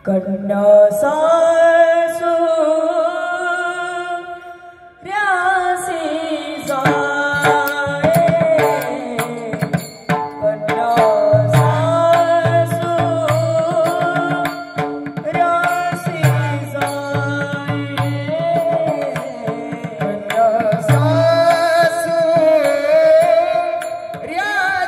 कन्या सासू रासी जाए कन्या सासू रासी जाए कन्या सासू रासी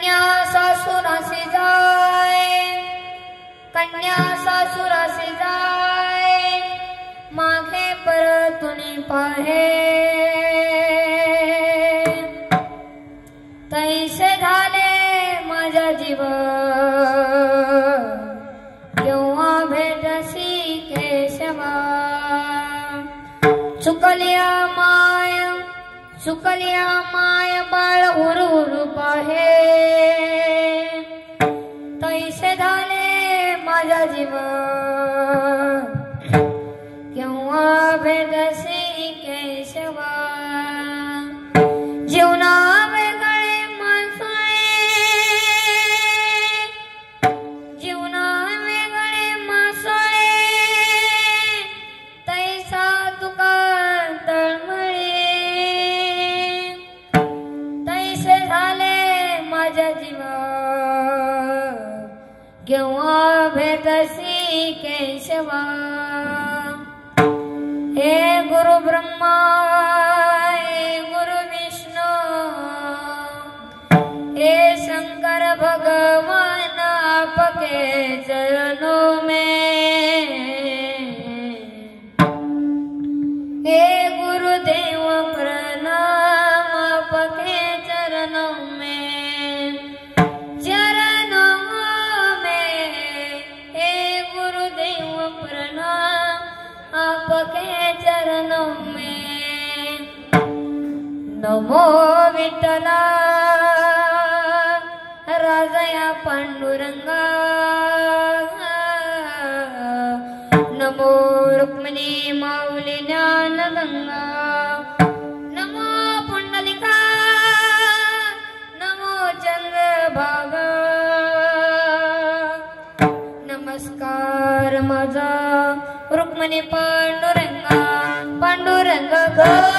कन्या सासुरासी जाय, कन्या सासुरासी जाय, मागे परतुनी पाहे, तैसे झाले माझा जीव केव्हा भेटसी केशवा. चुकलिया माय बाळ हुरहुर पाहे, तैसे झाले माझा जीव केव्हा भेटसी केशवा. जीवना वेगळे मासळे, जीवना वेगळे मासळे, तैसा तुका तळमळे, तैसे झाले माझ्या जीवा केव्हा भेटसी केशवा. हे गुरु ब्रह्मा, हे गुरु विष्णू, हे शंकर भगवान, आपके चरणों में, हे गुरुदेव प्रणाम, आपके चरणों में, चरणों में, हे गुरुदेव प्रणाम, आपके चरणों में. नमो विठ्ठला राजया पांडुरंगा, नमो रुक्मिणी माऊली ज्ञानगंगा, नमो पुंडलिका, नमो चंद्रभागा. नमस्कार माझा रुक्मिणी पांडुरंगा, पांडुरंग गरू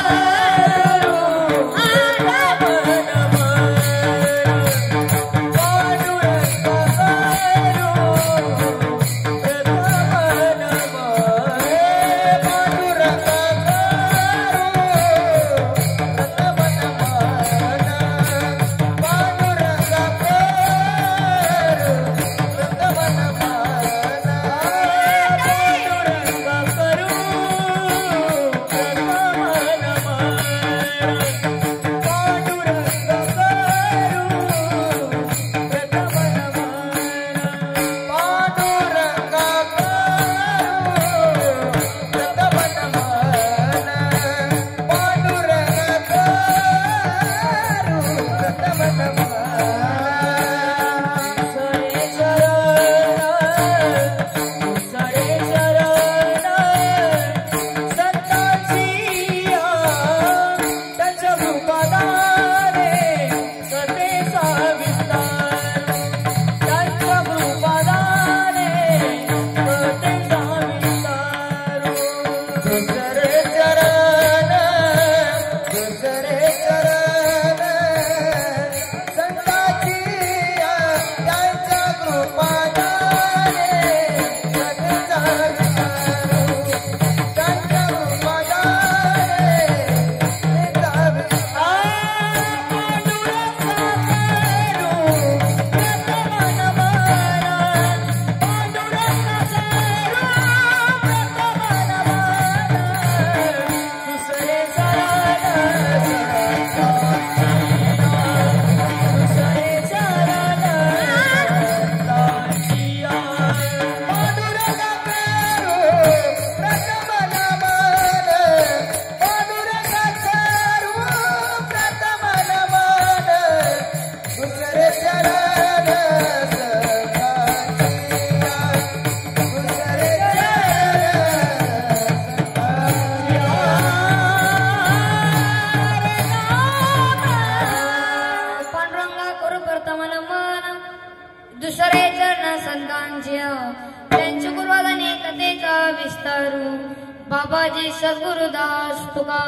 बाबाजी सद्गुरुदास तुका.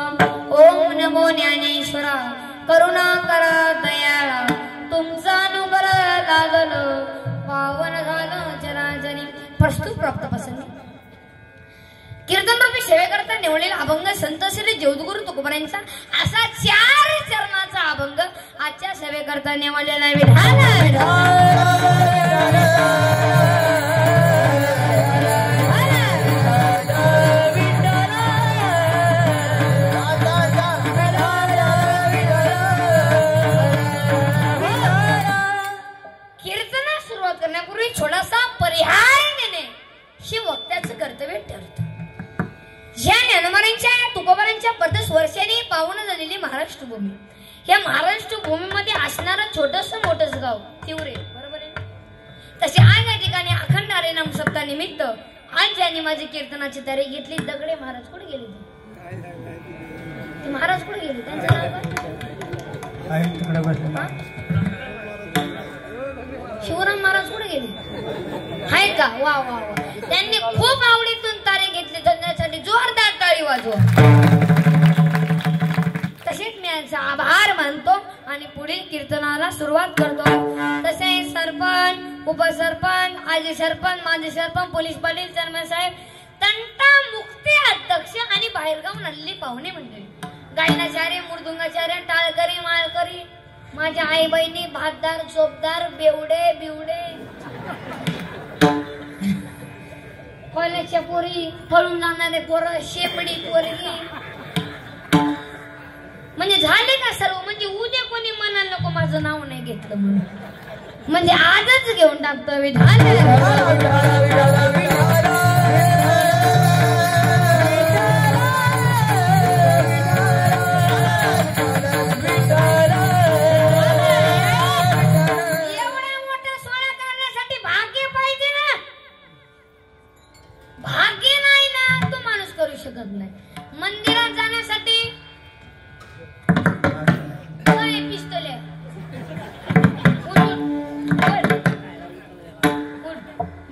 ओम नमो ज्ञानेश्वरा, करुणा करा दयाळा, तुमचा अनुग्रह लागलं, पावन झालं चराचरी. प्रस्तुत प्राप्त प्रसंग कीर्तन रूपी सेवेकरता निवडलेला अभंग संत श्री ज्योतगुरु तुकोबारायांचा असा 4 चरणाचा अभंग आजच्या सेवेकरता निवडलेला विधान कीर्तना सुरुवात करण्यापूर्वी छोटासा परिहार देणे शिवभक्ताचं कर्तव्य ठरतं. ज्या ज्ञानमारांच्या तुकोबारांच्या 50 वर्षांनी पावन झालेली महाराष्ट्र भूमी, या महाराष्ट्र भूमीमध्ये असणारं छोटस मोठंच गाव तिवरे, बरोबर आहे. तसे आज या ठिकाणी अखंड हरिनाम सप्ताह निमित्त आज ज्यांनी माझी कीर्तनाची तयारी घेतली, दगडे महाराज कुठे गेले? ते महाराज कुठे गेले? त्यांचं नाव काय? शिवराम महाराज कुठे गेले? आहेत का? वा वा वा. त्यांनी खूप आवडीतून तारे घेतले, त्यांच्यासाठी जोरदार टाळी वाजवा. तसेच मी यांचा आभार मानतो आणि पुढील कीर्तनाला सुरुवात करतो. तसेच सरपंच, उपसरपंच, आजी सरपंच, माजी सरपंच, पोलीस पाटील, चेअरमॅन साहेब, तंटा मुक्ती अध्यक्ष आणि बाहेरगावून आलेली पाहुणे मंडळी, गायनाचार्य, मृदुंगाचार्य, टाळकरी, माळकरी, माझ्या आई बहिणी, भातदार, चोपदार, बेवडे बिवडे, कॉलेजच्या पोरी, पळून जाणारे पोरं, शेपडी पोरगी, म्हणजे झाले का सर्व. म्हणजे उद्या कोणी म्हणायला नको माझं नाव नाही घेतलं म्हणून, म्हणजे आजच घेऊन टाकतो विधान. मंदिरात जाण्यासाठी पिस्तूल आहे,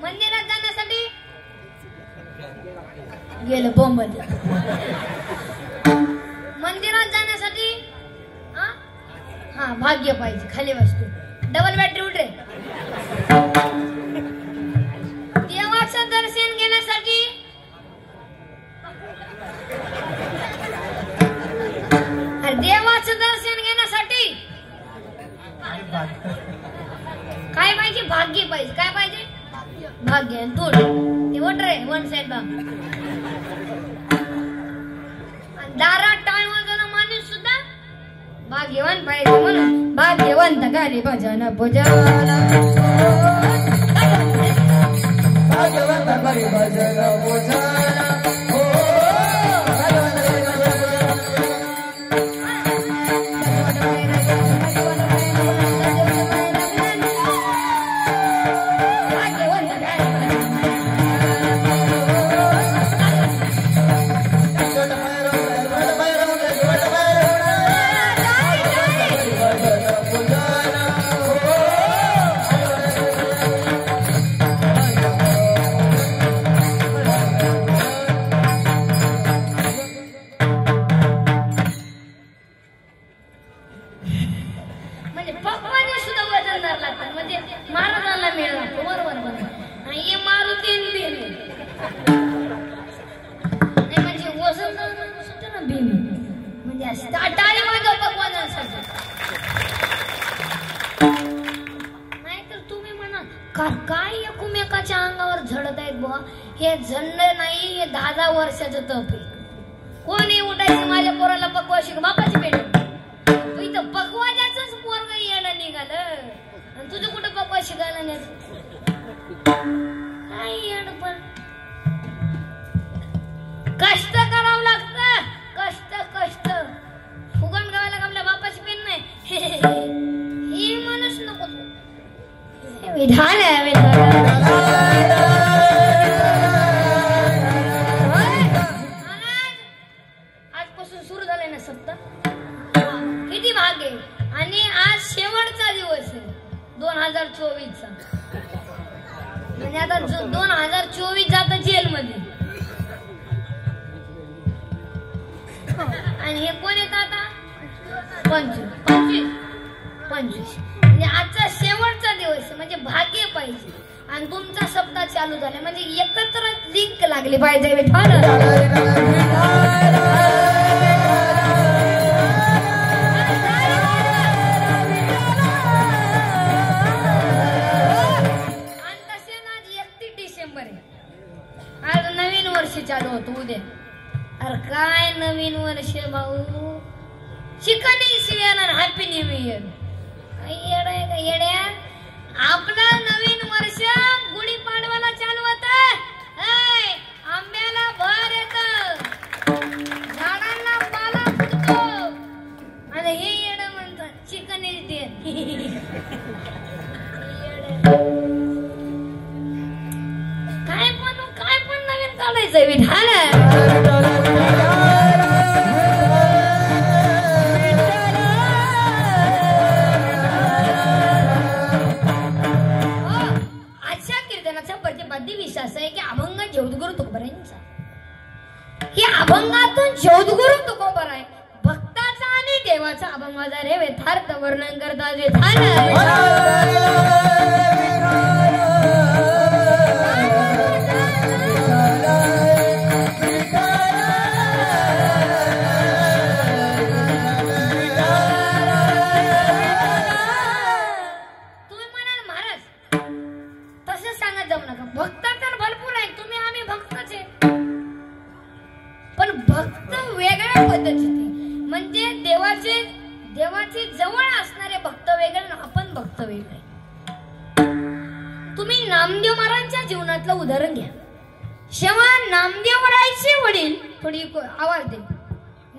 मंदिरात जाण्यासाठी गेलं बोंबल, मंदिरात जाण्यासाठी हा भाग्य पाहिजे, खाली वस्तू, डबल बॅटरी उठे, देवाचं दर्शन घेण्यासाठी देवाचं दर्शन घेण्यासाठी काय पाहिजे? भाग्य पाहिजे. काय पाहिजे? भाग्य. दूर ते वटर आहे, वन साइड बा. दारात टाळ वाजवणारा माणूस सुद्धा भाग्यवान पाहिजे, म्हणून भाग्यवंत गाली भजन पूजन, भाग्यवंत गाली भजन पूजन. काय एकमेकाच्या अंगावर झडत आहेत बुवा, हे झंड नाही, हे 10 वर्षाचं तप आहे. कोणी उठायचं माझ्या पोराला पकवा शिक, बापाची पेट इथं पकवाजाच पोरग येणं निघालं आणि तुझं कुठं पकवा शिकायला नाही. काय येण, पण कष्ट करावं लागतं, कष्ट कष्ट. फुगण गावाला आपल्या बापाची पेन नाही, ही माणूस नको. विधान आहे आजपासून सुरू झालंय ना सप्ताह, किती भाग आहे. आणि आज शेवटचा दिवस आहे 2024चा, म्हणजे आता 2024 जात जेलमध्ये. आणि हे कोण येत आता 25 म्हणजे आजचा शेवटचा दिवस आहे, म्हणजे भाग्य पाहिजे. आणि तुमचा सप्ताह चालू झाला म्हणजे एकत्र लिंक लागली पाहिजे. Chicken year happy new year. काय येड्या आपलं नवीन वर्ष गुढीपाडवाला चालू होत. आंब्याला भर येत, झाडांना पाला फुटतो आणि हे येडं म्हणतात चिकन इयर. काय पण नवीन काढायचं विधान. विश्वास आहे की अभंग ज्योतगुरु तुकोबरायांचा. हे अभंगातून ज्योतगुरु तुकोबराय भक्ताचा आणि देवाचा अभंगाचा रे यथार्थ वर्णन करतात. तुम्ही म्हणाल महाराज तसं सांगत जाऊ नका. भक्त तर भरपूर आहे, तुम्ही आम्ही भक्तच आहे, पण भक्त वेगळ्या पद्धतीचे. म्हणजे देवाचे जवळ असणारे भक्त वेगळे, आपण भक्त वेगळे. तुम्ही नामदेव महाराजांच्या जीवनातलं उदाहरण घ्या. जेव्हा नामदेवरायचे वडील, थोडी आवाज दे,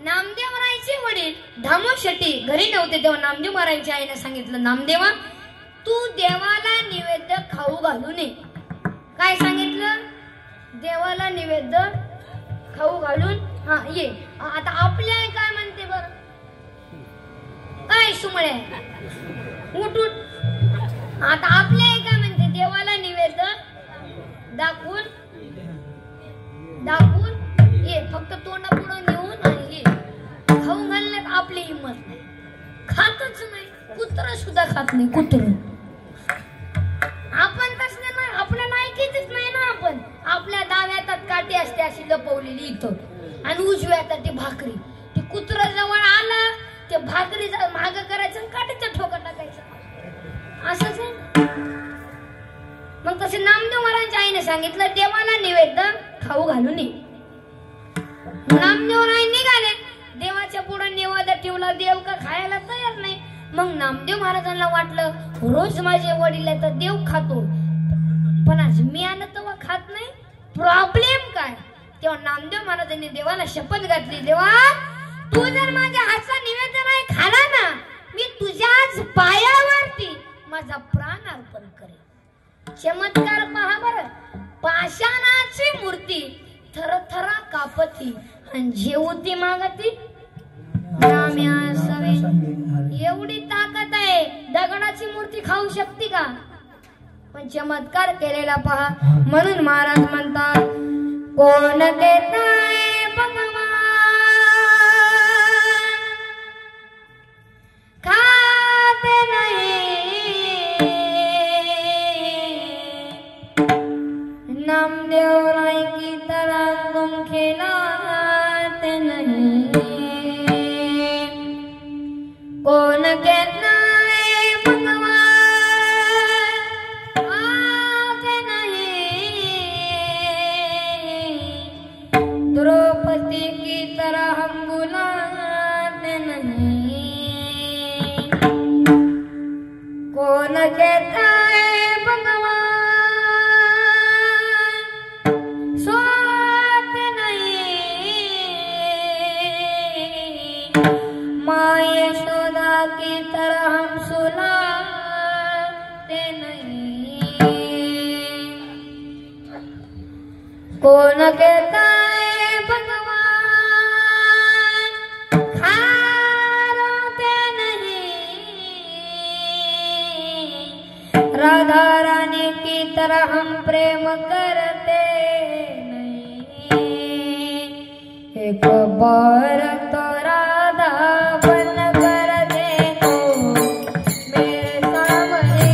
नामदेवरायचे वडील धामो शेट्टी घरी नव्हते तेव्हा नामदेव महाराजांच्या आईने सांगितलं, नामदेवा तू देवाला नैवेद्य खाऊ घालू नये. काय सांगितलं? देवाला नैवेद्य खाऊ घालून हा ये. आता आपल्या आई काय म्हणते बर? काय सुमळे उठ उठ. आता आपल्या आई काय म्हणते? देवाला नैवेद्य दाखवून ये, फक्त तोंडा पुढे नेऊन आणि ये. खाऊ घालण्यात आपली हिंमत नाही, खातच नाही. कुत्र सुद्धा खात नाही. कुत्र आपण तसले नाही, आपल्या लायकीच नाही ना. आपण आपल्या डाव्या हातात काठी असते अशी लपवलेली इथं, आणि उजव्या हातात ती भाकरी. ती कुत्र जवळ आलं ते भाकरी माग करायचं आणि काठीचं ठोका टाकायचं. असंच आहे. मग तसे नामदेव महाराजांच्या आईने सांगितलं देवाला नैवेद्य खाऊ घालू नये. नामदेवराय निघाले, देवाच्या पुढे नैवेद्य ठेवला. देव का खायला तयार नाही. मग नामदेव महाराजांना वाटलं रोज माझे वडील आहे तर देव खातो, पण आज मी आलं तेव्हा खात नाही, प्रॉब्लेम काय? तेव्हा नामदेव महाराजांनी देवाला शपथ घातली, देवा तू जर माझ्या हातचा नैवेद्य नाही खाला ना, मी तुझ्याच पायावरती माझा प्राण अर्पण करेन. चमत्कार पहा बरं. पाषाणाची मूर्ती थरथरा कापती आणि जेवती मागती नाम्या सवे. एवढी ताकद आहे, दगडाची मूर्ती खाऊ शकते का? पण चमत्कार केलेला पहा. म्हणून महाराज म्हणतात, कोण देताय भगवान खाते नाही. नामदेवराय की तरह तुम खिलाते नहीं. कोण कहता है भगवान आते नहीं. द्रौपदी की तरह हम बुलाते नहीं. कौन कहता है भगवान सोते नहीं. माँ यशोदा की तरह हम सुलाते नहीं. कौन कहता है भगवान खाते नहीं. राधा रानी की तरह हम प्रेम करते नहीं. एक बार तो राधा बन कर देखो मेरे सामने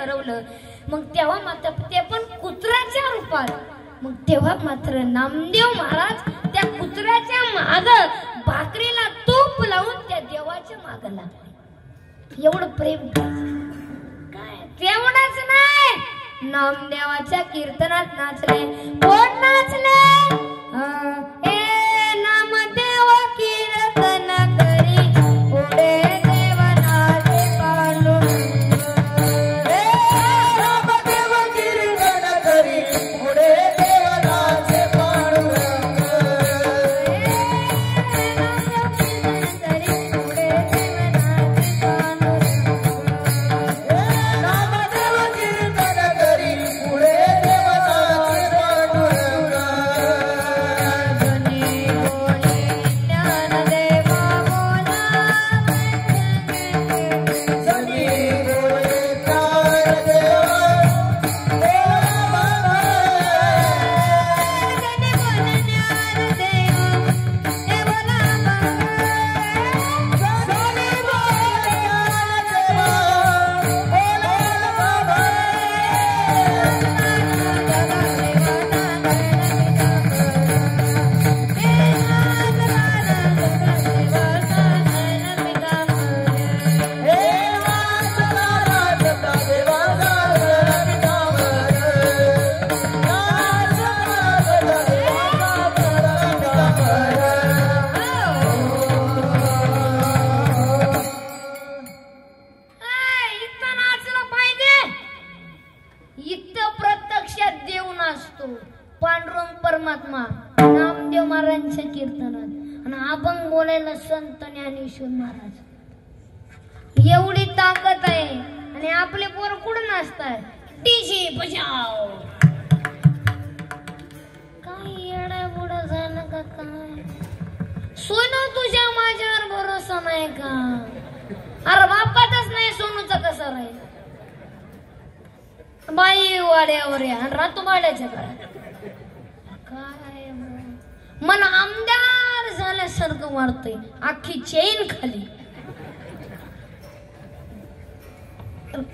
ठरवलं. मग तेव्हा मात्र ते पण कुत्र्याच्या रूपात. मग तेव्हा मात्र नामदेव महाराज त्या कुत्र्याच्या माग भाकरीला तूप लावून त्या देवाच्या माग लागले. एवढं प्रेम काय. तेवढंच नाही, नामदेवाच्या कीर्तनात नाचले. कोण नाचले? ए नामदेव कीर्तन करी पुढे देवनाचे पांडुरंग. नामदेव कीर्तन करी पुढे देवनाचे पांडुरंग. नामदेव कीर्तन करी पुढे देवनाचे पांडुरंग. पांडुरंग परमात्मा नामदेव महाराजांच्या कीर्तनात आणि अभंग बोलायला संत ज्ञानेश्वर महाराज. एवढी ताकद आहे. आणि आपले पोर कुठं नाचतात? डीजे बजाव. काय येडा बुडा झालं का काय? सोनू तुझ्या माझ्यावर भरोसा नाही का? अरे बापातच नाही सोनूचा कसा राहील? बाई वाड्यावर आणि रातू वाड्याच्या काळात काय मन आमदार झाल्यासारखं वाटतंय. अख्खी चेन खाली.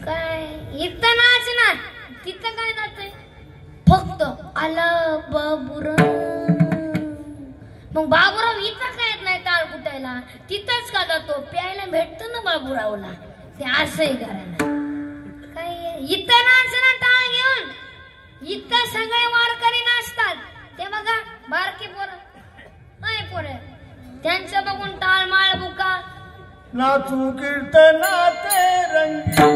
काय इथं नाच ना, तिथं काय नाचतंय? फक्त आला बाबूराव. मग बाबूराव इथं काय येत नाही टाळ कुटायला, तिथंच का जातो? प्यायला भेटतं ना बाबूरावला. ते असंही करायला काय. इथं नाच ना टाळ घेऊन. इथं सगळे वारकरी नाचतात. ते बघा बारकी पोरं नाही पोरे, त्यांचं बघून टाळ माळ बुका. नाचू कीर्तनाचे रंगी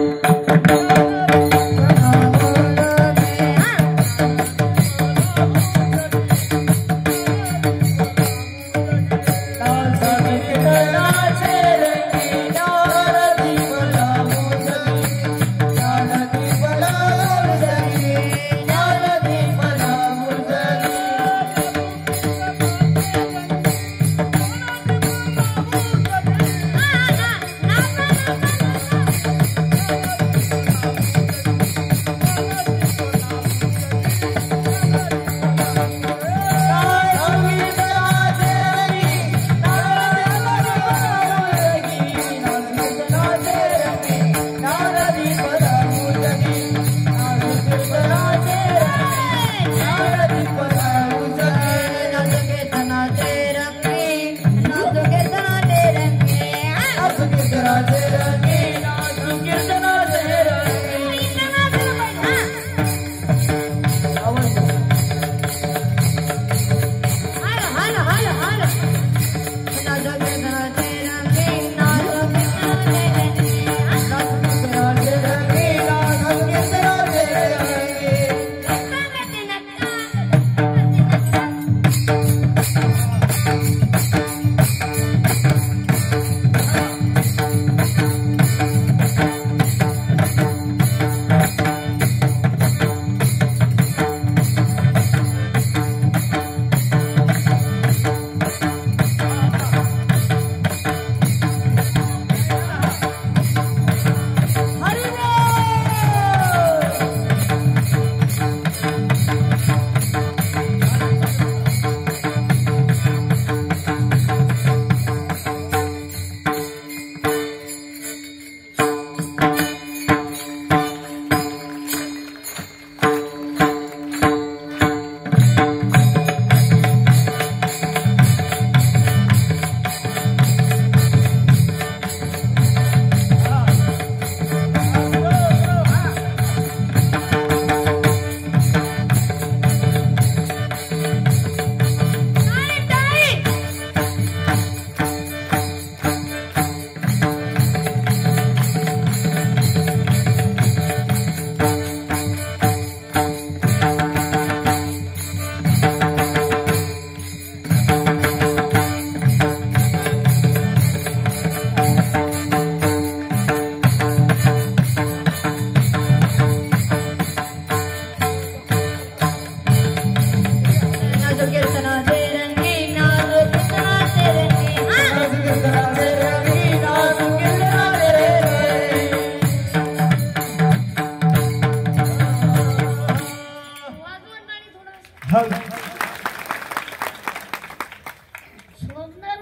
शोभणार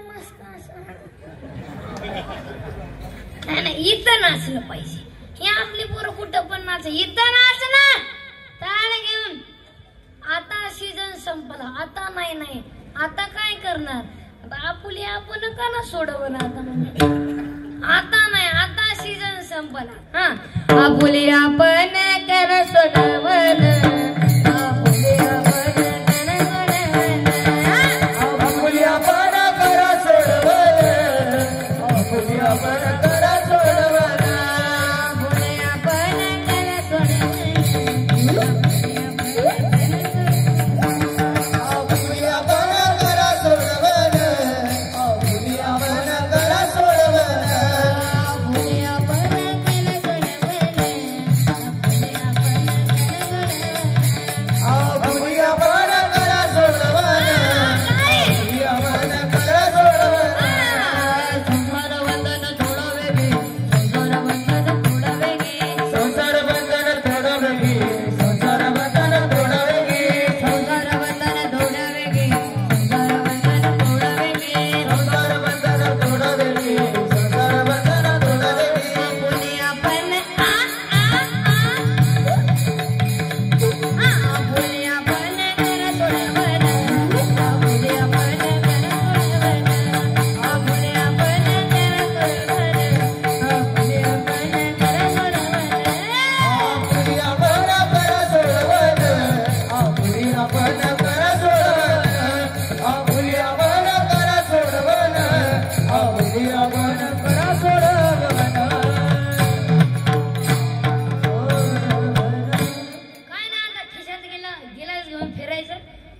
मस्त असं नाही इथं नाचलं पाहिजे. हे आपली पोरं कुठं पण नाच इथं नाच ना टाळ घेऊन. आता सीझन संपला आता नाही आता काय करणार. आता आपुली आपण का ना सोडवं ना आता म्हणजे आता नाही आता सीझन संपला. हा आपुली आपण कर सोडवण आपुली आपण आपुली आपण करा सोडवण आपुली आपण करा सोडवण आपुली आपण कर सोडवण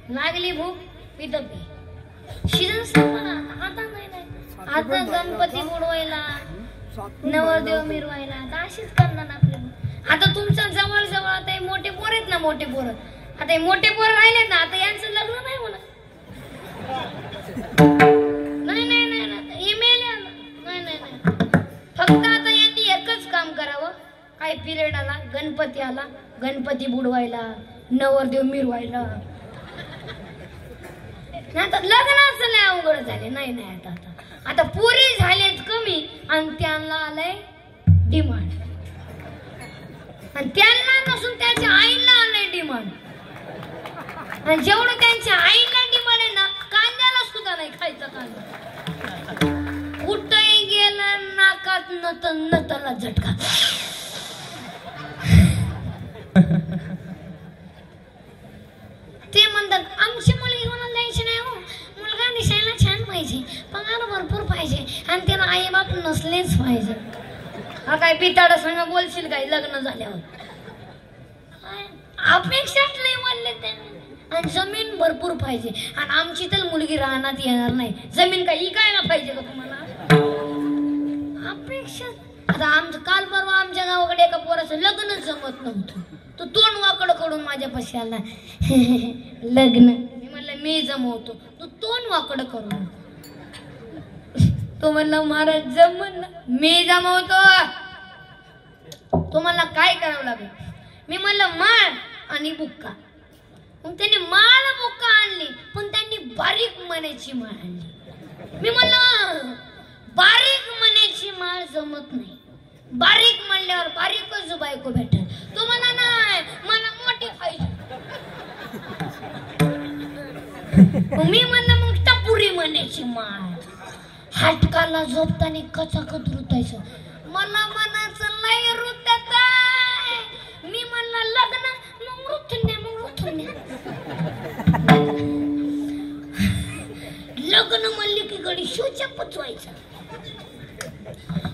लागली भूक पितपी सीझन संपला आता नाही आता गणपती बुडवायला नवरदेव मिरवायला आता अशीच करणार आपले. आता तुमच्या जवळ जवळ आता मोठे पोर आहेत ना मोठे पोर आता मोठे पोर राहिले ना आता यांचं लग्न नाही होणार. नाही फक्त आता यांनी एकच काम करावं. काय पिरियड आला गणपती आला गणपती बुडवायला नवरदेव मिरवायला. आता लग्नाच लय अवघड झाले. नाही आता आता आता पुरी झालेत कमी आणि त्यांना आलंय डिमांड आणि त्यांना नसून त्याच्या आईला आलंय डिमांड. आणि जेवढं त्यांच्या आईला डिमांड आहे ना कांद्याला सुद्धा नाही खायचा कांदा. कुठंही गेलं नाकात नतला झटका. ते म्हणतात आमची मुलगी कोणाला द्यायची नाही हो. मुलगा दिसायला छान पाहिजे पगार भरपूर पाहिजे आणि त्याला आई बाप नसलेच पाहिजे. हा काय पिताडा सांगा बोलशील काय लग्न झाल्यावर अपेक्षाच नाही वाढले त्यांनी. आणि जमीन भरपूर पाहिजे आणि आमची तर मुलगी राहण्यात येणार नाही. जमीन काय इकायला पाहिजे का तुम्हाला अपेक्षा. आता आमचं काल परवा आमच्या गावाकडे एका पोराचं लग्नच जमत नव्हतं. तो तोंड वाकड कडून माझ्यापाशी आला लग्न. मी म्हणलं मी जमवतो तू तोंड वाकड करून. तो म्हणला महाराज जमन मी जमवतो तुम्हाला काय करावं लागेल. मी म्हणलं माळ आणि बुक्का. मग त्यांनी माळ बुक्का आणली पण त्यांनी बारीक मण्याची माळ आणली. मी म्हणलं बारीक मण्याची माळ जमत नाही. बारीक म्हणल्यावर बारीकच बायको भेटेल. तो म्हणा नाही मला मोठी पाहिजे. मी म्हणलं मग टपुरी मण्याची माळ. हाटकाला झोपताना कचाकच रुतायचं. मला मनाचं लय रुतत. मी म्हणलं लग्न मग रुतण्या लग्न म्हणले की गडी शोच्या पचवायचा.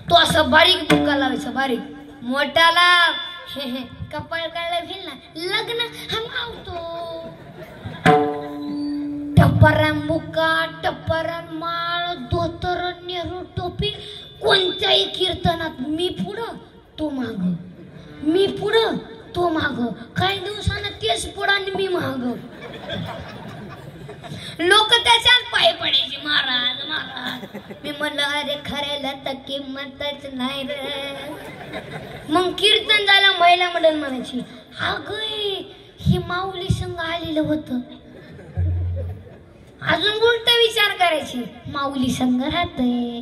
तो असा बारीक बुक्का लावायचा बारीक मोठाला कपाळ काढला फिरला लग्न हा लावतो. टप्परान बुक्का टप्परान माळ धोतर नेहरू टोपी. कोणत्याही कीर्तनात मी पुढं तो माग मी पुढं तो माग. काही दिवसानं तेच पुढं आणि मी माग. लोक त्याच्यात पाय पडायचे महाराज महाराज. मी म्हणलं अरे खऱ्याला तर किंमतच नाही रे. मग कीर्तन झालं महिला मंडळ म्हणायची अगं ही माऊली संघ आलेलं होतं अजून उलट विचार करायची, माऊली संग राहतय,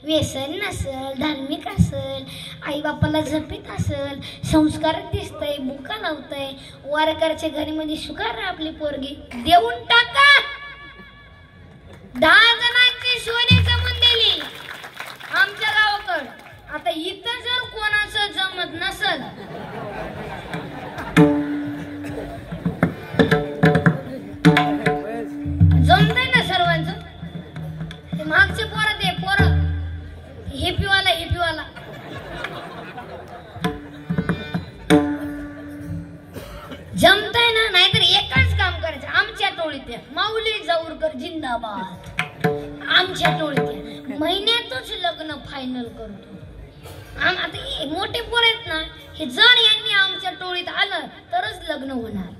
व्यसन नसल, धार्मिक असल, आई बापाला जपीत असल, संस्कारात दिसतय, बुका लावतय, वारकरच्या घरी मध्ये सुकार आपली पोरगी देऊन टाका. 10 जणांची सोने जमून दिली आमच्या गावाकड. आता इथं जर कोणाचं जमत नसल, जमतंय ना सर्वांचं. ते मागचे पोरं, ते पोरं हिपीवाला जमतंय ना. नाहीतर एकच काम करायचं, आमच्या टोळीत या, माऊली जाऊरकर जिंदाबाद, आमच्या टोळीत या, महिन्यातच लग्न फायनल करतो. आता मोठे पोर आहेत ना, हे जर यांनी आमच्या टोळीत आलं तरच लग्न होणार.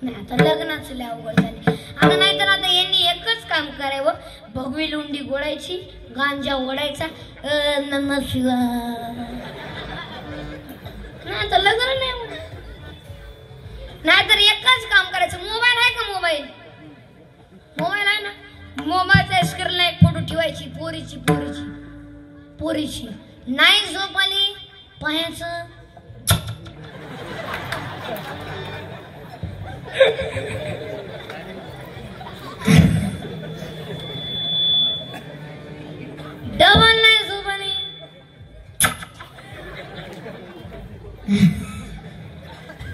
नाही आता लग्नाच लय अवघड झाले. आता नाहीतर आता यांनी एकच काम करावं, भगवी लुंडी गोळायची, गांजा ओढायचा, नमस्कार. नाही आता लग्न नाही होणार. नाहीतर एकच काम करायचं, मोबाईल आहे का? मोबाईल आहे ना, मोबाईलच्या स्क्रीनला एक फोटो ठेवायची, पोरीची नाही झोप आली पाहायचं. डबल नाही झोप आली,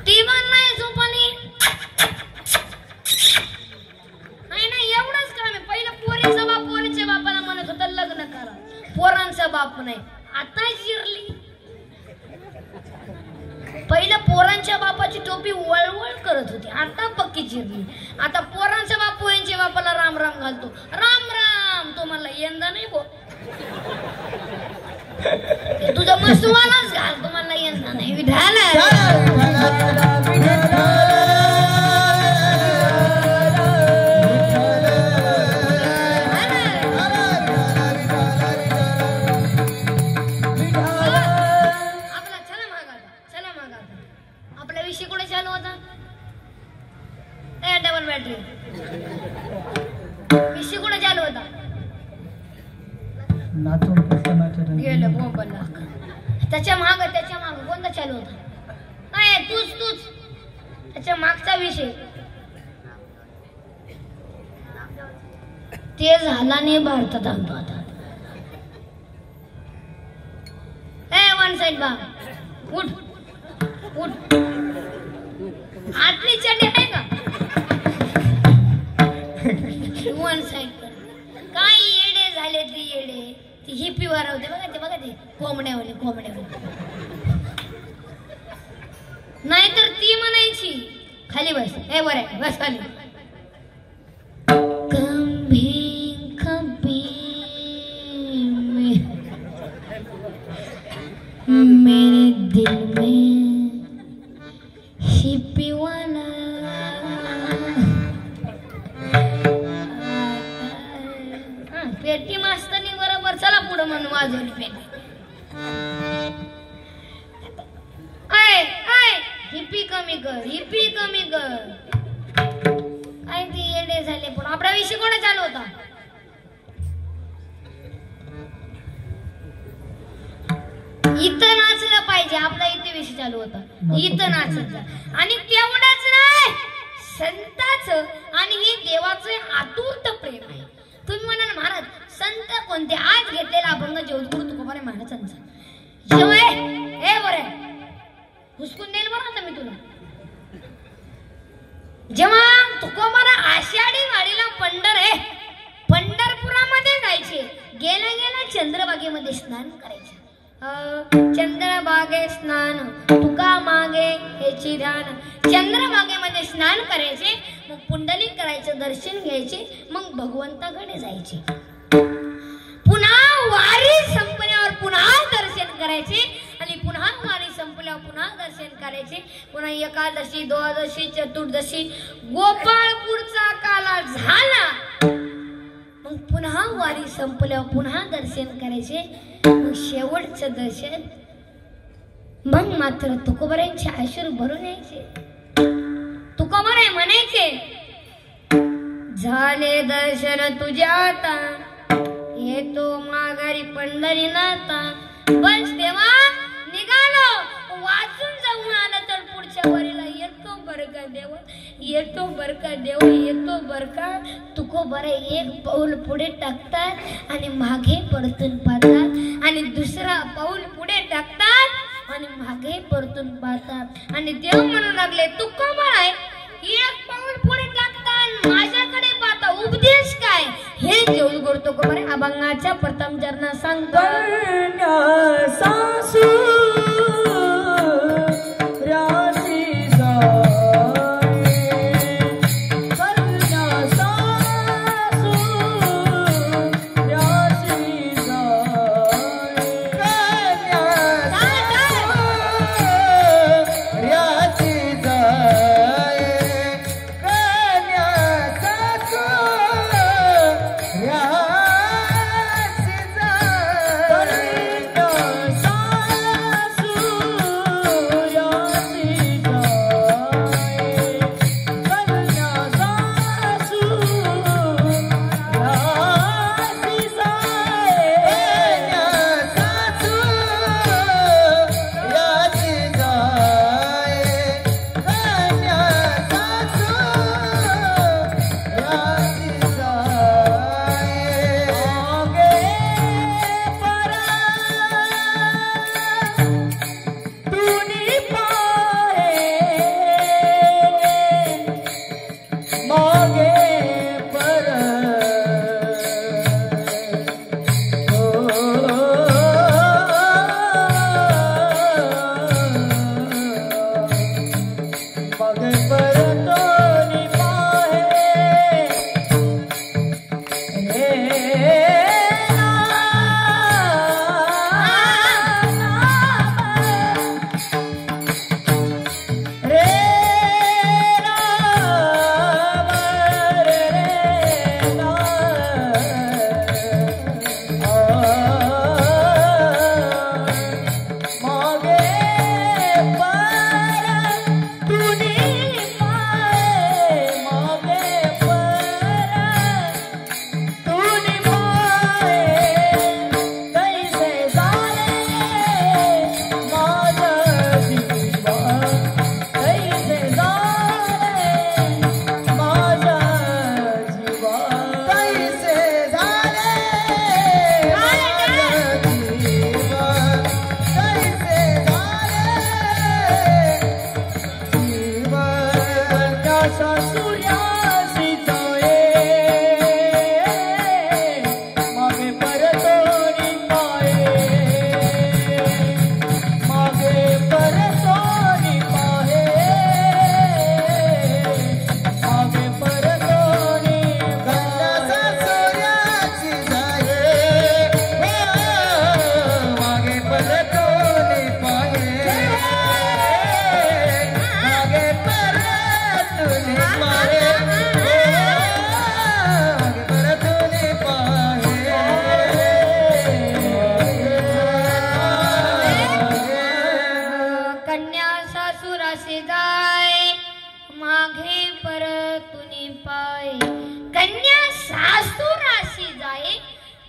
टीबल नाही झोप आली. नाही एवढंच काम आहे. पहिलं पोरीचा बाप पोरीच्या बापाला म्हणत होता लग्न करा, पोरांचा बाप नाही. आता जिरली. पहिलं पोरांच्या बापाची टोपी वळवळ करत होती, आता पक्की जिरली. आता पोरांचा बाप पोरांच्या बापाला राम राम घालतो. राम राम तो मला यंदा नाही बो, तुझा मसवालाच घाल, तुम्हाला यंदा नाही. आपला विषय कुठे चालू होता? डबल बॅटरी विषय कुठे चालू होता? गेलं मोबाईल. त्याच्या माग कोणता चालू होता? नाही तूच त्याच्या मागचा विषय ते झाला नाही. भारतात आणतो आता. वन साइड बा, उठ आतली चड्डी आहे का? वन साइड कर. काय येडे झाले ती येडे, ती हिपी वारवते बघा ते कोंबड्यावाले. नाहीतर ती म्हणायची खाली बस, बरं बस खाली. मेरे दिल में हिप्पी वाला पेटी मास्तनी बरोबर. चला पुढे म्हणून वाजवली पेटी. हिप्पी कमी कर. काय ती येडे झाले. पण आपला विषय कोणा चालू होता? इथं नाचलं पाहिजे, आपला इथे विषय चालू होता. इथं नाचायचं. आणि तेवढंच नाही, संताचं आणि हे देवाचं आतुरत प्रेम आहे. तुम्ही म्हणाल महाराज संत कोणते? आज घेतलेला अभंग ज्योतिगुरु तुकोबा महाराजांचा. जेव्हा बरं हुसकून देईल बरं आता मी तुला. जेव्हा तुकोबाला आषाढी वाडीला पंढरपुरामध्ये जायचे, गेल्या चंद्रभागेमध्ये स्नान करायचे. चंद्रभागे स्नान तुका मागे हेची ध्यान. चंद्रभागेमध्ये स्नान करायचे, मग पुंडलिक करायचं, दर्शन घ्यायचे, मग भगवंताकडे जायचे. पुन्हा वारी संपल्यावर पुन्हा दर्शन करायचे आणि पुन्हा वारी संपल्यावर पुन्हा दर्शन करायचे. पुन्हा एकादशी, द्वादशी, चतुर्दशी गोपाळपूरचा काला झाला, मग पुन्हा वारी संपल्यावर पुन्हा दर्शन करायचे. मग शेवटचं दर्शन मग मात्र तुकोबारांचे आशीर्वाद भरून यायचे. तुकोबाराय म्हणायचे, झाले दर्शन तुझ्या आता येतो माघारी पंढरीनाथा. बस तेव्हा निघालो वाचून जाऊन आलं तर पुढच्या वारीला येतो बर का देव, येतो बर का देव, येतो बर का. तुको बरं एक पाऊल पुढे टाकतात आणि मागे परतून पाहतात आणि दुसरा पाऊल पुढे टाकतात आणि मागे परतून पाहतात आणि देव म्हणू लागले तुको बरं एक पाऊल पुढे टाकतात माझ्याकडे पाहता उपदेश काय हे देव करतो का बरं. अभंगाच्या प्रथम चरणा सांगतो सासू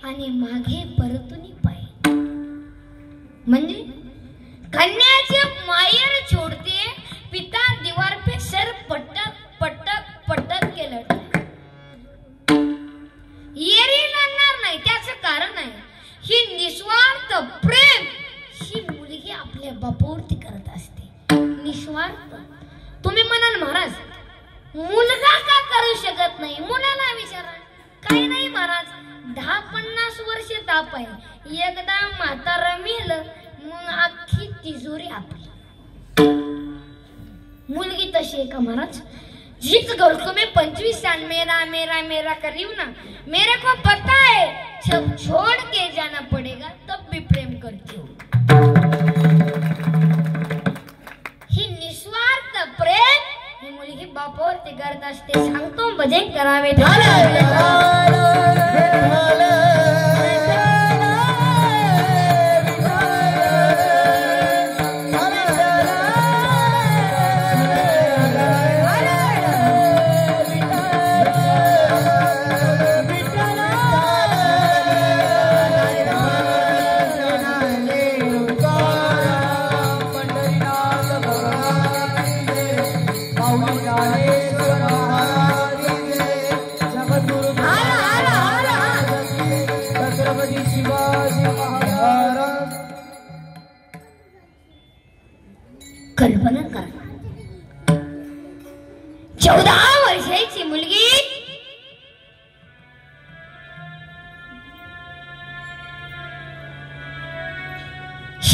आणि मागे परतून पाय म्हणजे कन्याचे मायर छोड़ते पिता दीवार पे सर पटक पटक पटक केलं. येरी लागणार नाही त्याचं कारण आहे ही निस्वार्थ प्रेम ही मुलगी आपल्या बापावरती करत असते. निस्वार्थ. तुम्ही म्हणाल महाराज मुलगा का करू शकत नाही, मुलाला विचारा. काही नाही महाराज 10-50 वर्ष ताप आहे, एकदा म्हातारा मेलं मग अख्खी तिजोरी आपली. मुलगी तशी आहे का महाराज? जिस घर को मैं 25 साल मेरा मेरा मेरा कर रही हूं ना, मेरे को पता है जब छोड़ के जाना पड़ेगा तब भी प्रेम करती हूँ. ही निस्वार्थ प्रेम ही मुलगी बापावरती करत असते. सांगतो भजन करावे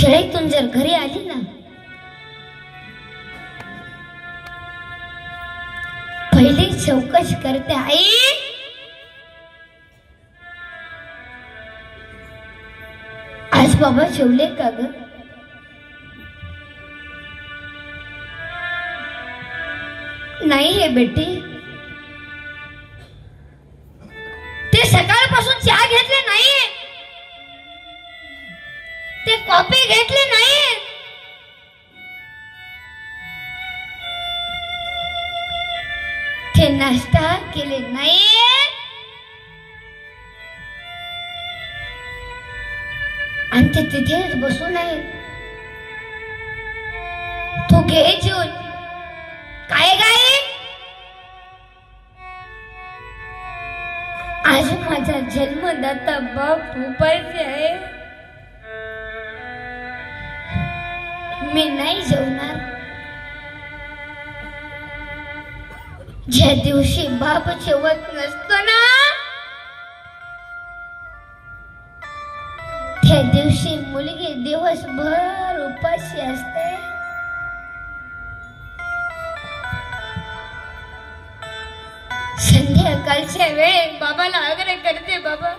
शाळेतून जर घरी आली ना, पहिली चौकशी करते, आई आज बाबा जेवले का ग? नाही हे बेटी, ते सकाळपासून चहा घेतले नाहीये, ते कॉफी घेतली नाही, ते नाश्ता केले नाहीये, आणि ते तिथेच बसून आहे. तू घे जेवून. काय गाय, आज माझा जन्मदाता बाप उपाशी आहे, मी नाही जेवणार. ज्या दिवशी बाप जेवत नसतो ना, त्या दिवशी मुलगी दिवसभर उपाशी असते. संध्याकाळच्या वेळेत बाबाला आग्रह करते, बाबा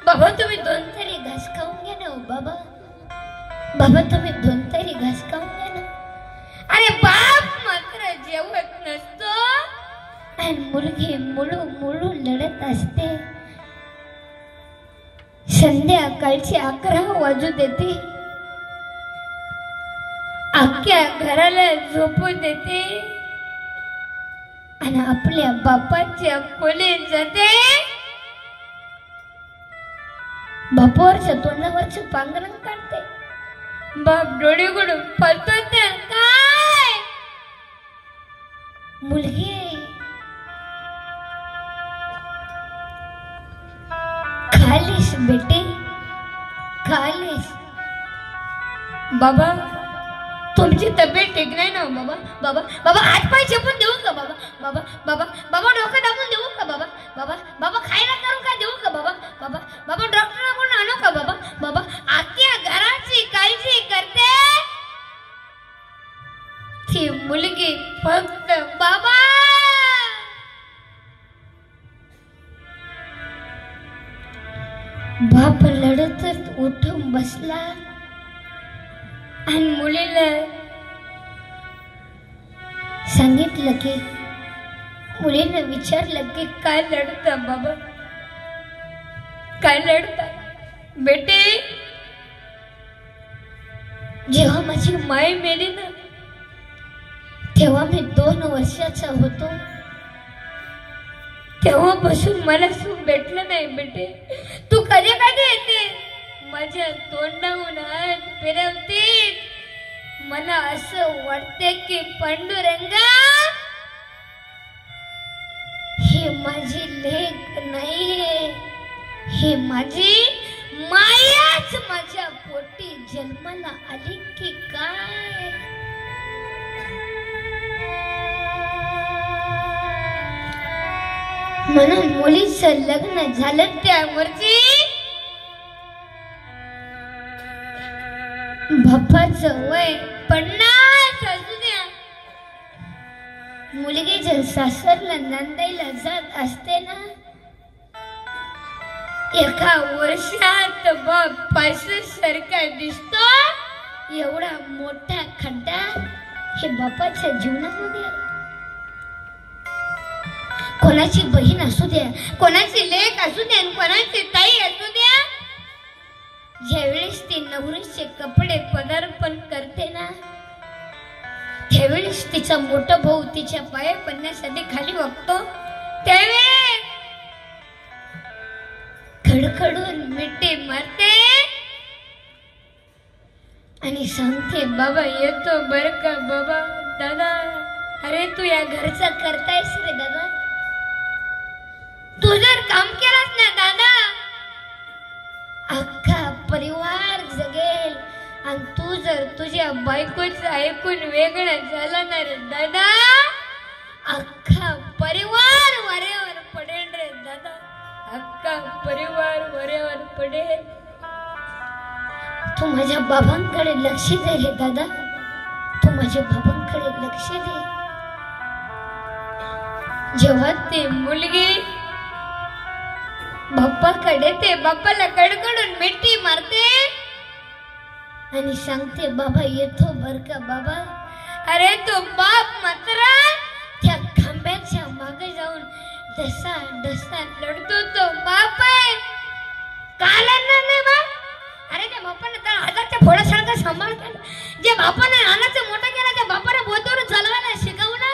बाबा तुम्ही 2 तरी घास खाऊन घ्या ना. बाबा बाबा तुम्ही 2 तरी घास खाऊन घ्या ना. अरे बाप मात्र जेवत नसतो आणि मुलगी मुळू मुळू लढत असते. संध्याकाळची 11 वाजू देते, अख्ख्या घराला झोपू देते आणि आपल्या बापाच्या खोलीत जाते. बापावरच्या तोंडावरचं पांघरण काढते. बाप डोळे उघडून पाहतो तर काय, मुलगी खालीस बेटे, खालीस. बाबा तुमची तब्येत ठीक नाही ना बाबा. बाबा बाबा हात पाय चेपून देऊ का बाबा? बाबा बाबा बाबा डोकं दाबून देऊ का बाबा? बाबा बाबा खायला करून का देऊ का बाबा? बाबा बाबा डॉक्टरांकडून आणू का बाबा? बाबा आख्या घराची काळजी करते ती मुलगी फक्त. बाबा बाप लढतच उठून बसला आणि मुलीला सांगितलं की, मुलीने विचारलं की काय लढता बाबा, काय लढता? बेटे जेव्हा माझी माय मेली ना, तेव्हा मी 2 वर्षाचा होतो. तेव्हापासून मला सुख भेटलं नाही बेटे. तू कधी कधी येते माझ्या तोंडाहून हात फिरवते. मला असं वाटते की पांडुरंगा ही माझी लेक नाहीये, ही माझी मायाच माझ्या पोटी जन्माला आली की काय. म्हणून मुलीचं लग्न झालं त्यावरती बापाचं वय 50 असू द्या. मुलगी जर सासरला नांदायला जात असते ना, एका वर्षात बाप 65 सारखा दिसतो. एवढा मोठा खड्डा हे बापाच्या जीवनामध्ये. कोणाची बहीण असू द्या, कोणाची लेक असू द्या, कोणाची ताई असू द्या, ज्यावेळेस ती नवरीचे कपडे पदार्पण करते ना, त्यावेळेस तिचा मोठा भाऊ तिच्या पाया पडण्यासाठी खाली बघतो. त्यावेळेस खडखडून मिठी मारते आणि सांगते, बाबा येतो बर का बाबा. दादा अरे तू या घरचा करतायस रे दादा, तू जर काम केलास ना दादा, अख्खा परिवार जगेल. आणि तू जर तुझ्या बायकोचं ऐकून वेगळा झाला ना रे दादा, अख्खा परिवार वाऱ्यावर पडेल रे दादा, अख्खा परिवार वाऱ्यावर पडेल. तू माझ्या बाबांकडे लक्ष दे रे दादा, तू माझ्या बाबांकडे लक्ष दे. जेव्हा ती मुलगी बाप्पाकडे ते बाप्पाला कडकडून मिठी मारते आणि सांगते बाबा येतो बर का बाबा. अरे तो बाप मात्र त्या खांब्याच्या मागे जाऊन डसा डसा लढतो. तो बाप आहे कालांना नाही बाप. अरे त्या बापाने त्या हाताच्या फोडासारखा सांभाळ केला. जे बापाने लहानाचं मोठं केलं त्या बापाने बोटावर चालवायला शिकवलं.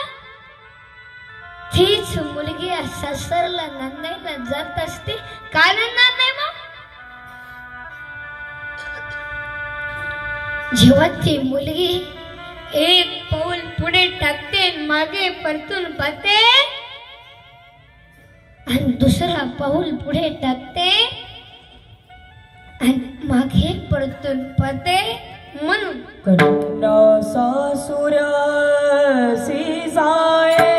तीच मुलगी सासरला नांदायला जात असते. का नांदणार नाही मग? जेव्हा ती मुलगी एक पाऊल पुढे टाकते मागे परतून पाहते आणि दुसरा पाऊल पुढे टाकते आणि मागे परतून पाहते. म्हणून कन्या सासुरासी जाये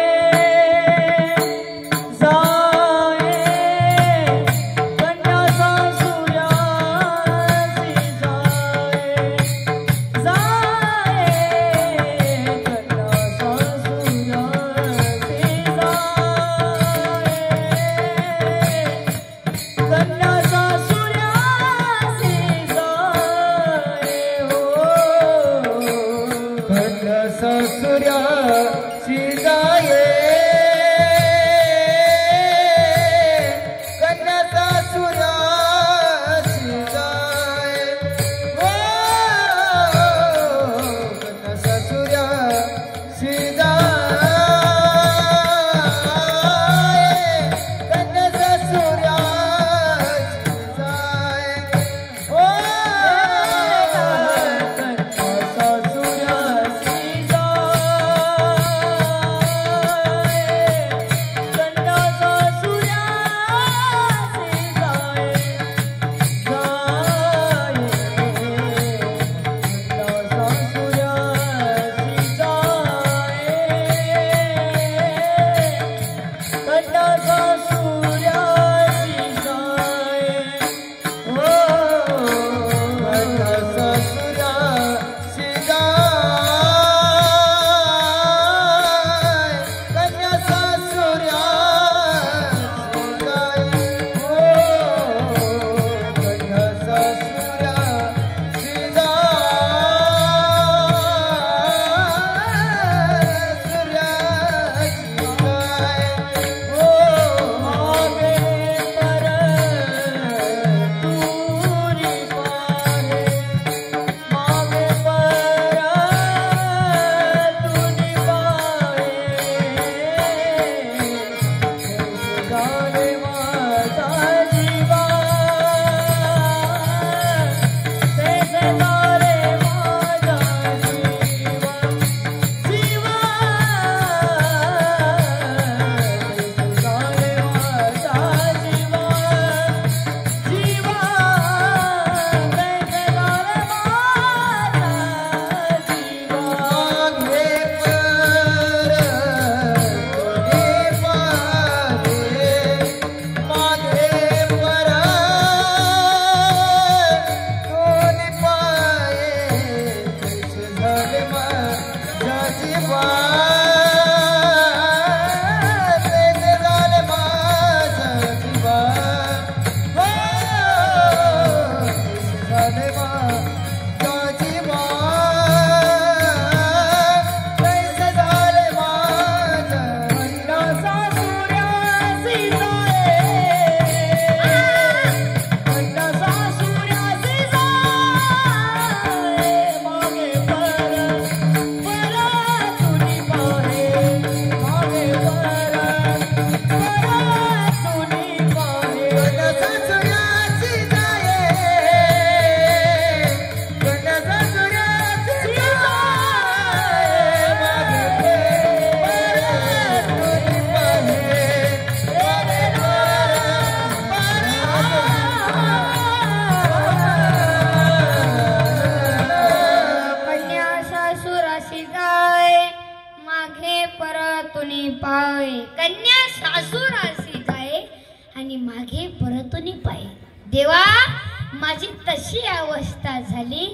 माझी तशी अवस्था झाली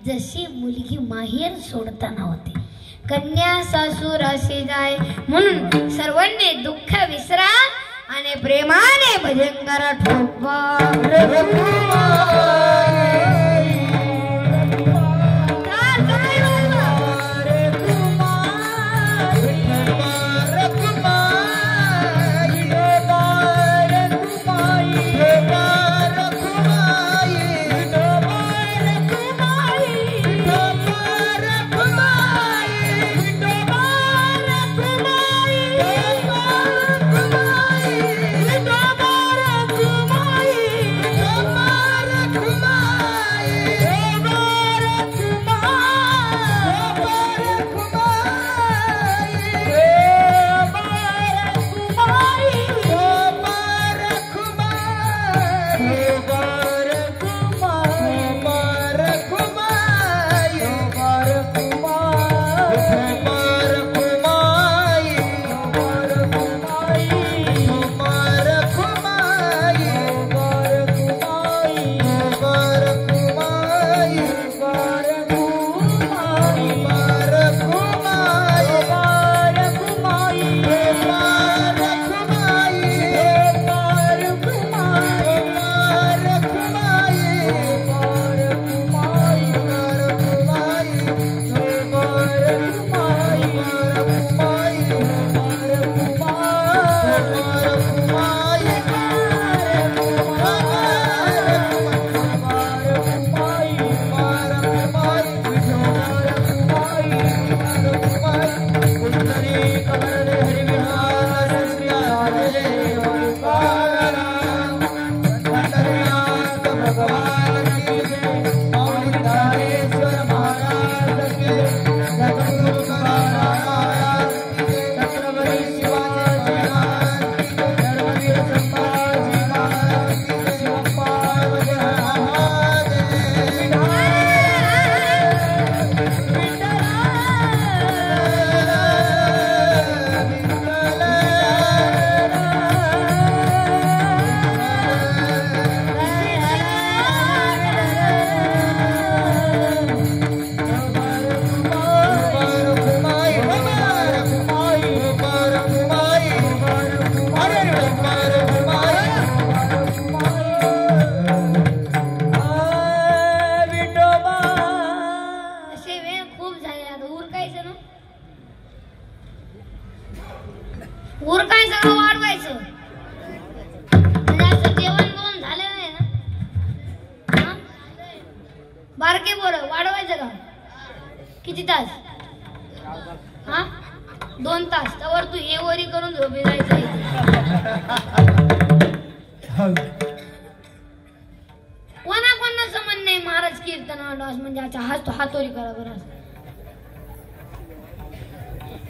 जशी मुलगी माहेर सोडताना होते. कन्या सासूर असे जाय म्हणून सर्वांनी दुःख विसरा आणि प्रेमाने भजन करा. ठोका बारके बोर वाढवायचं का? किती तास? हा 2 तास. त्यावर तू हे वरी करून झोपे जायचं. कोणाचं म्हणणं नाही महाराज कीर्तन म्हणजे अच्छा हातोरी करा बरं.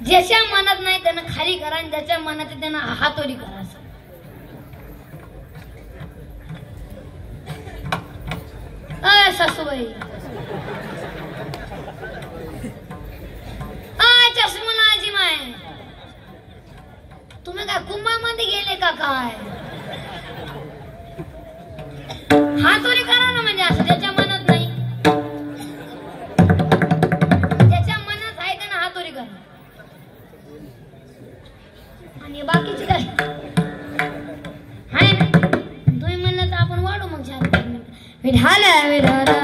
ज्याच्या मनात नाही त्यांना खाली करा आणि ज्याच्या मनात आहे त्यांना हातोरी करा. सासूबाई चष्मुनाजी माय तुम्ही काय कुंभामध्ये गेले का काय? हातोरी करा ना म्हणजे असं ज्याच्या मनात नाही ज्याच्या मनात आहे त्यांना हातोरी करा. आणि बाकीचे काय आहे ना तुम्ही म्हणलं तर आपण वाढू मग 4 मिनिट. विठाल विठाल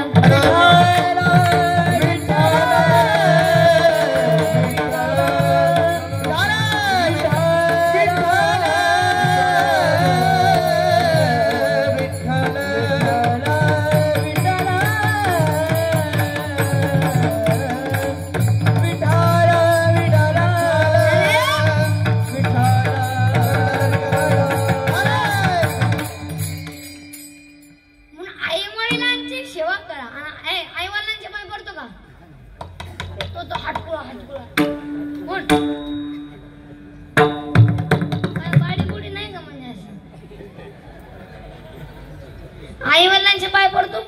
आई वडिलांचे पाय पडतो.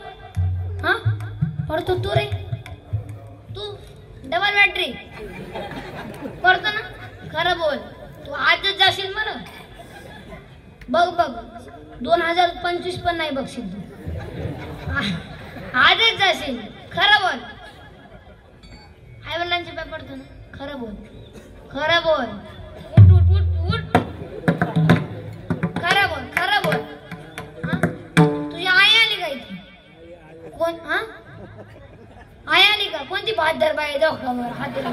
हा पडतो तू रे तू डबल बॅटरी पडतो ना. खरं बोल तू आजच जाशील बरं. बघ 2025 पण नाही बघशील तू. आजच जाशील. खरं बोल. आई वडिलांचे पाय पडतो ना. खरं बोल. खरं बोल. उठ उठ उठ उठ. खरं बोल. खरं बोल. तुझी आई आली का इथे? कोण? आई आली का? कोणती बहादर बाई? दोघांवर हात दिला.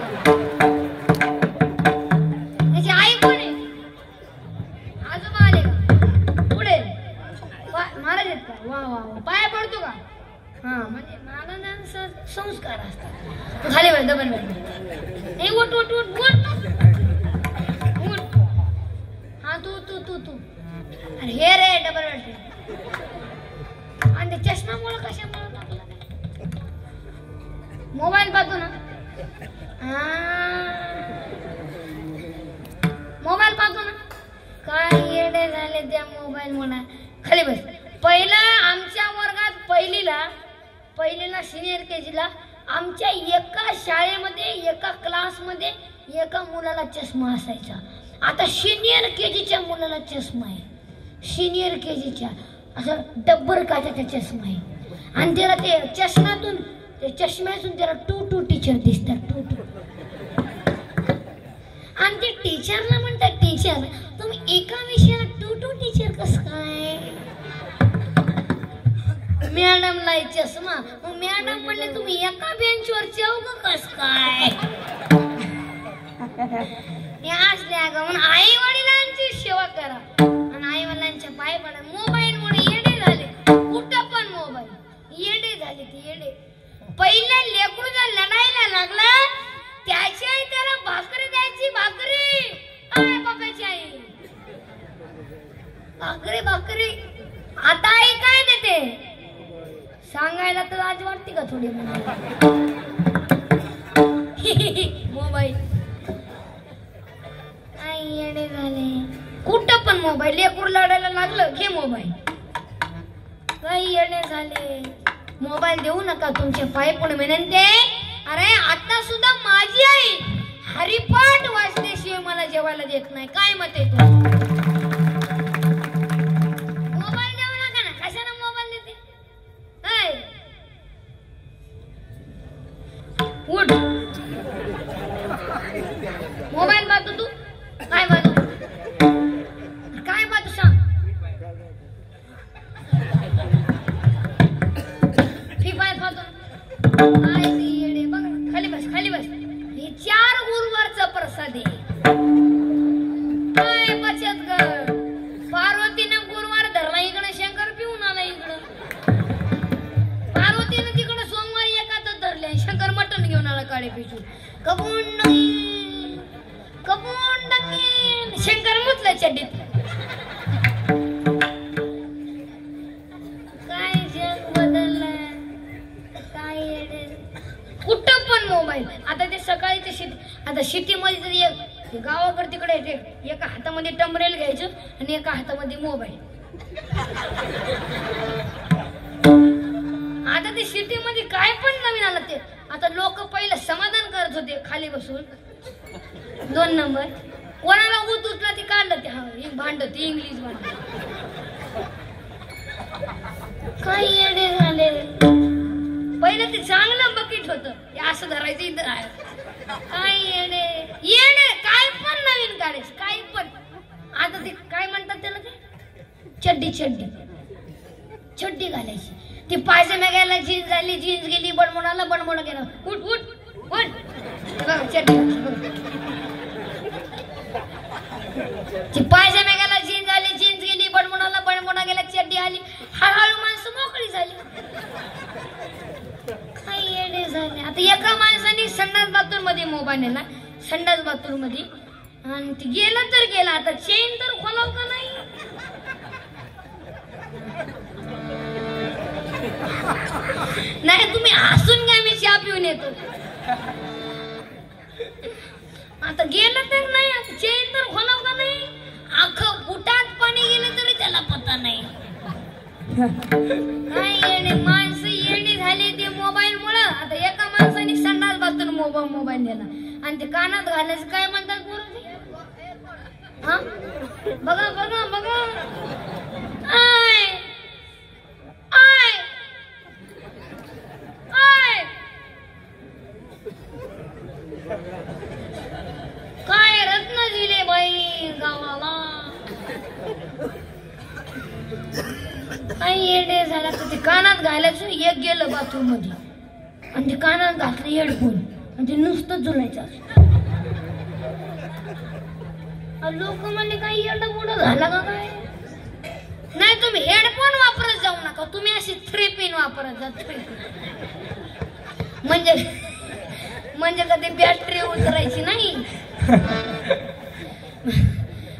त्याची आई कोण आहे? आजोबा आले का? पुढे महाराज आहेत का? वा वा वा. पाया पडतो का? हा म्हणजे मला ना संस्कार असतात. खाली बस. डबल बस. हे उठ उठ उठ उठ उठ. हा तू तू तू तू. अरे हे रे डबल बस. आणि ते चष्मामुळे कशामुळे लागला? मोबाईल पाहतो ना. मोबाईल पाहतो ना. काय येडे झाले त्या मोबाईल मुळे. खाली बस. पहिला आमच्या वर्गात पहिलीला सिनियर केजीला आमच्या एका शाळेमध्ये एका क्लासमध्ये एका मुलाला चष्मा असायचा. आता सिनियर केजीच्या मुलाला चष्मा आहे. सिनियर केजीच्या असं डब्बर काचाचा चष्मा आहे. आणि त्याला ते चष्म्यातून त्याला टू टीचर दिसतात. टू आणि ते टीचरला म्हणतात टीचर तुम्ही एका विषयाला टू टीचर कसं काय? मॅडमला चष्मा. मग मॅडम म्हणले तुम्ही एका बेंचवर चौघ कस काय? असल्या का म्हणून आई वडिलांची सेवा करा आणि आई वडिलांच्या पाय पडा. मोबाईल मुळे येडे झाले. कुठं पण मोबाईल. येडे झाले ते येडे. पहिलं लेकरू जर लढायला लागलं त्याची आई त्याला भाकरी द्यायची. भाकरी. काय बापाची आई? भाकरी भाकरी. आता आई काय देते सांगायला तर आज वाटते का थोडी? मोबाईल. काय येडे झाले. कुठं पण मोबाईल. लेकरू लढायला लागलं घे मोबाईल. काही येडे झाले. मोबाईल देऊ नका. तुमचे पाय पण विनंती आहे. अरे आता सुद्धा माझी आई हरिपाठ वाचल्याशिवाय मला जेवायला देत नाही. काय मत आहे तू? मोबाईल देऊ नका ना. कशाला मोबाईल देते? उठ. मोबाईल पाहतो तू? काय पाहतो? काय पाहतो सांग? फ्री फायर पाहतो. काय येडे बघ. खाली बस. खाली बस. हे 4 गुरुवारचा प्रसाद आहे. काय बचत कर. पार्वतीनं गुरुवार धरला इकडे. शंकर पिऊन आला इकडं. पार्वतीनं तिकडे सोमवारी एकाच धरले. शंकर मटण घेऊन आला काळे पिशू. कपून शंकर मुतला चड्डीत. काय जग बदललं. काय येडे. कुठं पण मोबाईल. आता ते सकाळी ते आता शेतीमध्ये जरी एक गावाकडे तिकडे येते एका हातामध्ये टमरेल घ्यायचं आणि एका हातामध्ये मोबाईल. आता ते शेतीमध्ये काय पण नवीन आलं ते. आता लोक पहिलं समाधान करत होते खाली बसून 2 नंबर. कोणाला ऊत उचला ते काढलं ते भांडत इंग्लिश भांडत. काय येडे झाले. पहिलं ते चांगलं बकेट होतं. असं धरायचं इथं आहे. काय येडे येडे. काय पण नवीन काढायचं. काय पण. आता ते काय म्हणतात त्याला ते चड्डी घालायची. ती पायजमा घ्यायला जीन्स झाली. जीन्स गेली बडमोडाला. बडमोडा गेला. उठ उठ उठ. बघा चड्डी. ती पायजमा घ्यायला जीन्स झाली. जीन्स गेली बडमोडाला. बडमोडा गेला. चड्डी आली. हळूहळू माणसं मोकळी झाली. काय येडे झाले. आता एका माणसाने संडास बाथरूम मध्ये मोबाईल नेला. संडास बाथरूम मध्ये आणि ती गेलं तर गेला. आता चेन तर खोलाव का नाही. नाही तुम्ही हसून घ्या. मी चहा पिऊन येतो. आता गेलं तर नाही. आता चेन तर खोलाव का नाही. अख्खं बुटात पाणी गेलं तरी त्याला पता नाही. काय येणे माणसं येणे झाले ते मोबाईल मुळे. आता एका माणसाने संडास बाथरूम मोबाईल दिला आणि ते कानात घालायचं काय म्हणतात बरोबर. हा बघा बघा बघा. आय आय येडे झाला तर ते कानात घालायचं एक गेलं बाथरूम मध्ये आणि ते कानात घातलं हेडफोन आणि ते नुसतं झुलायचं लोक म्हणजे काही येडं मोठं झालं का काय नाही तुम्ही हेडफोन वापरत जाऊ नका तुम्ही अशी 3 पिन वापरत जा 3 म्हणजे कधी बॅटरी उतरायची नाही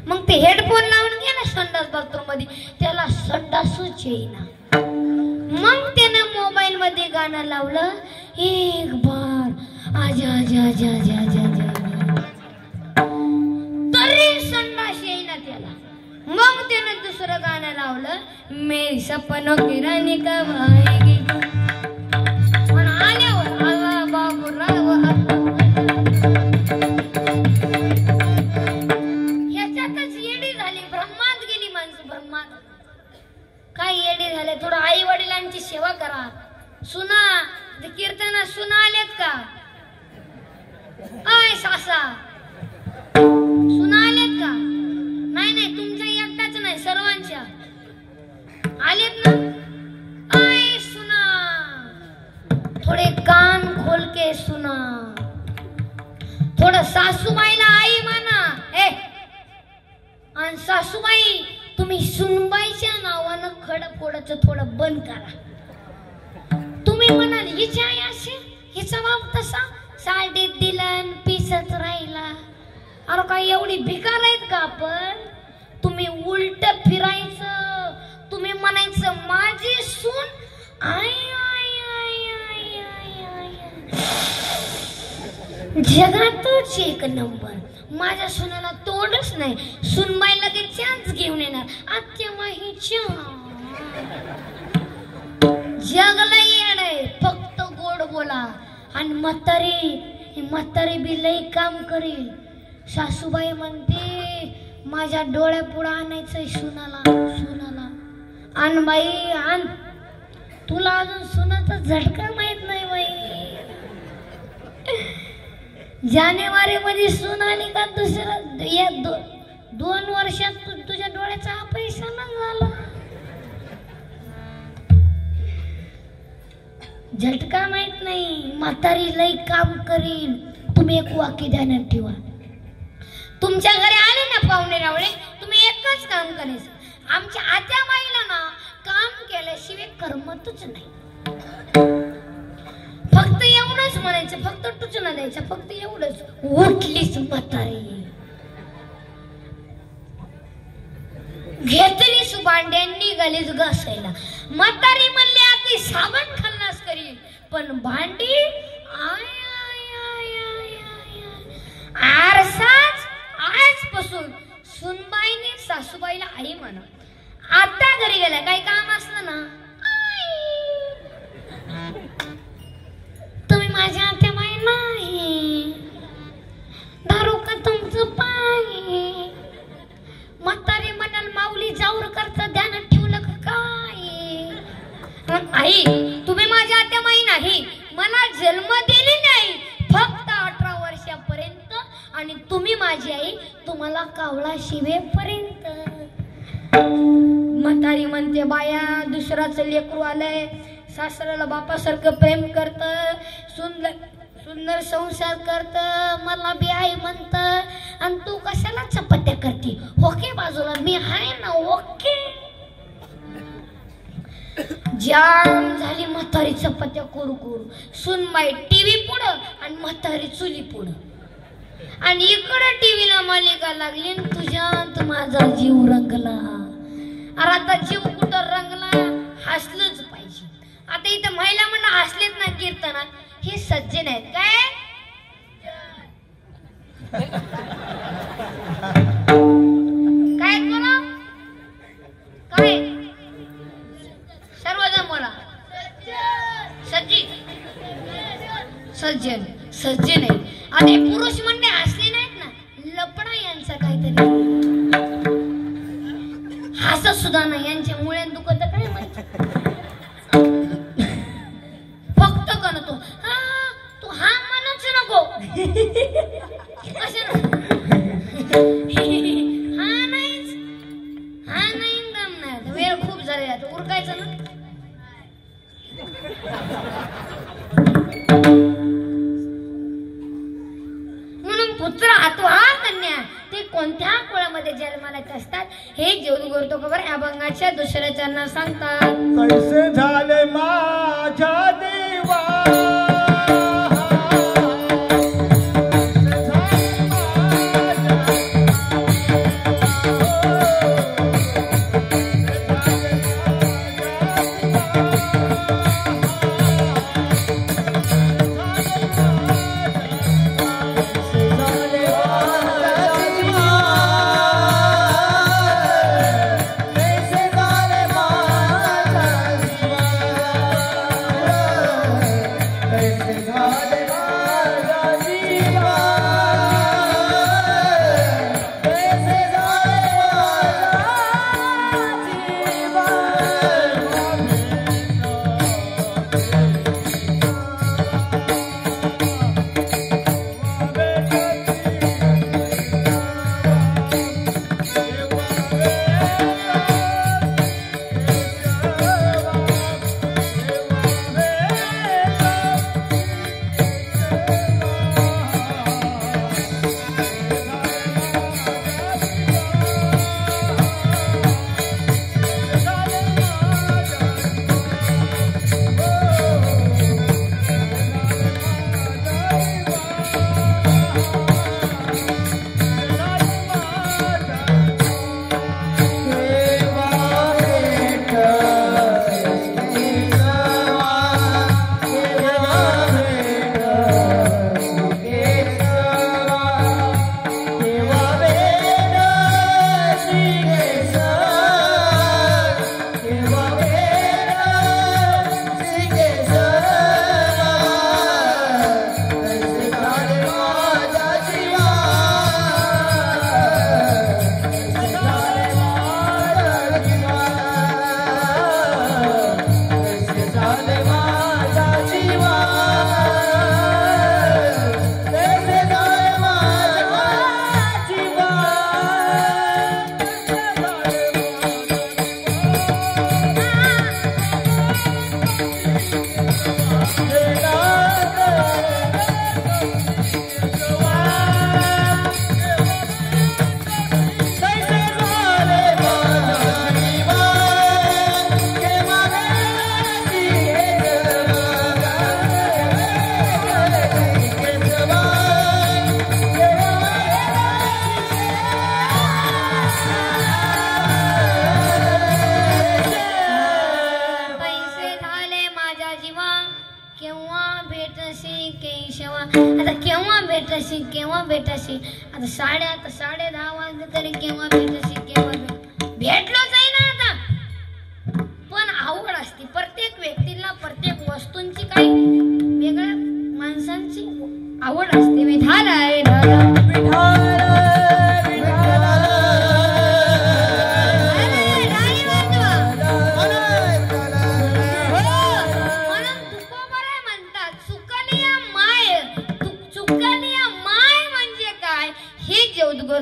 मग ते हेडफोन लावून गेला संडास बाथरूम मध्ये त्याला संडासच येईना मग त्यानं मोबाईल मध्ये गाणं लावलं एक बार आजा आजा आजा आजा आजा आजा तरी संडास येईना त्याला मग त्यानं दुसरं गाणं लावलं मेरी सपनों की रानी कब आएगी पण आल्यावर आला बाबूराव ह्याच्यातच येडी झाली ब्रह्मात गेली माणसं ब्रह्मात काय येडी झाले थोडं आई वडिलांची सेवा करा सुना कीर्तना सुना आलेत का आय सासा सुना आलेत का नाही नाही तुमच्या एकटाच नाही सर्वांच्या आलेत ना आय सुना थोडे कान खोल के सुना थोडं सासूबाईला आई माना आणि सासूबाई तुम्ही सुनबाईच्या नावानं खडं फोडायचं थोडं बंद करा तुम्ही म्हणाल हिची आई असे हिचा बाप तसा साडीत दिलन पिसच राहिला अरे काय एवढी भिकार आहेत का आपण तुम्ही उलट फिरायचं तुम्ही म्हणायचं माझी सून आय आय आय आय आय आय जगातच एक नंबर माझ्या सुनाला तोडच नाही सुनबाई लगेच चान्स घेऊन येणार आत्या माहीच्या जगला येड फक्त गोड बोला आणि म्हातारी बी लई काम करेल सासूबाई म्हणते माझ्या डोळ्या पुढे आणायचंय सुनाला आण बाई आण तुला अजून सुनाचा झटका माहित नाही बाई जानेवारी मध्ये सून आली का दुसऱ्या 2 वर्षात तुझ्या डोळ्याचा ऑपरेशन झाला झटका माहित नाही म्हातारी लई काम करील तुम्ही एक वाक्य ध्यानात ठेवा तुमच्या घरी आले ना पाहुणे रावळे तुम्ही एकच काम करायचं आमच्या आत्याबाईला ना काम केल्याशिवाय करमतच नाही फक्त एवढंच म्हणायचं फक्त टुचना द्यायचं फक्त एवढंच उठलीच म्हातारी घेतलीच भांड्यांनी गलीच घासायला म्हातारी म्हणली आधी साबण खल्लास करील पण भांडी आय आय आय आय आय आरसाच आजपासून सुनबाईने सासूबाईला आई म्हणा आता घरी गेल्या काही काम असलं ना तुम्ही माझ्या आत्याबाई नाही दारू का तुमचं पाय म्हातारी म्हणाल माऊली जाऊर करता ध्यानात ठेवलं का काय आई तुम्ही माझ्या आत्याबाई नाही मला जन्म दिली नाही फक्त 18 वर्षापर्यंत आणि तुम्ही माझी आई तुम्हाला कावळा शिवेपर्यंत म्हातारी म्हणते बाया दुसराचं लेकरू आलंय सासऱ्याला बापासारखं प्रेम करत सुंदर संसार करत मला बी आई म्हणत आणि तू कशाला चपात्या करते ओके बाजूला मी आहे ना ओके जाम झाली म्हातारी चपात्या करू करू सुनबाई टीव्ही पुढं आणि म्हातारी चुली पुढं आणि इकडं टीव्हीला मालिका लागली तुझ्यात माझा जीव रंगला अरे आता जीव कुठं रंगला हसलंच पाहिजे आता इथं महिला म्हणणं हसलेत ना कीर्तनात हे सज्जन आहेत काय काय बोला काय सर्वजण बोला सज्जन आहे आणि पुरुष म्हणणे हसले नाहीत ना लपडा यांचा काहीतरी हसत सुद्धा नाही यांच्या मुळ्यात दुखत काय माहिती फक्त कळतो हा तू हा म्हणूच नको असं हा नाही जमणार वेळ खूप झाला घरी जातो उरकायचं ना. म्हणून पुत्र अथवा कन्या ते कोणत्या कुळामध्ये जन्माला येत असतात हे ज्योतिगुरु तुकोबर या अभंगाच्या दुसऱ्या चरणात सांगतात. कैसे झाले माझ्या देवा केव्हा भेटाशी आता 10:30 वाजले तरी केव्हा भेटाशी भेटलोच आहे ना आता. पण आवड असते प्रत्येक व्यक्तीला प्रत्येक वस्तूंची काही वेगळ्या माणसांची आवड असते. विठाल आहे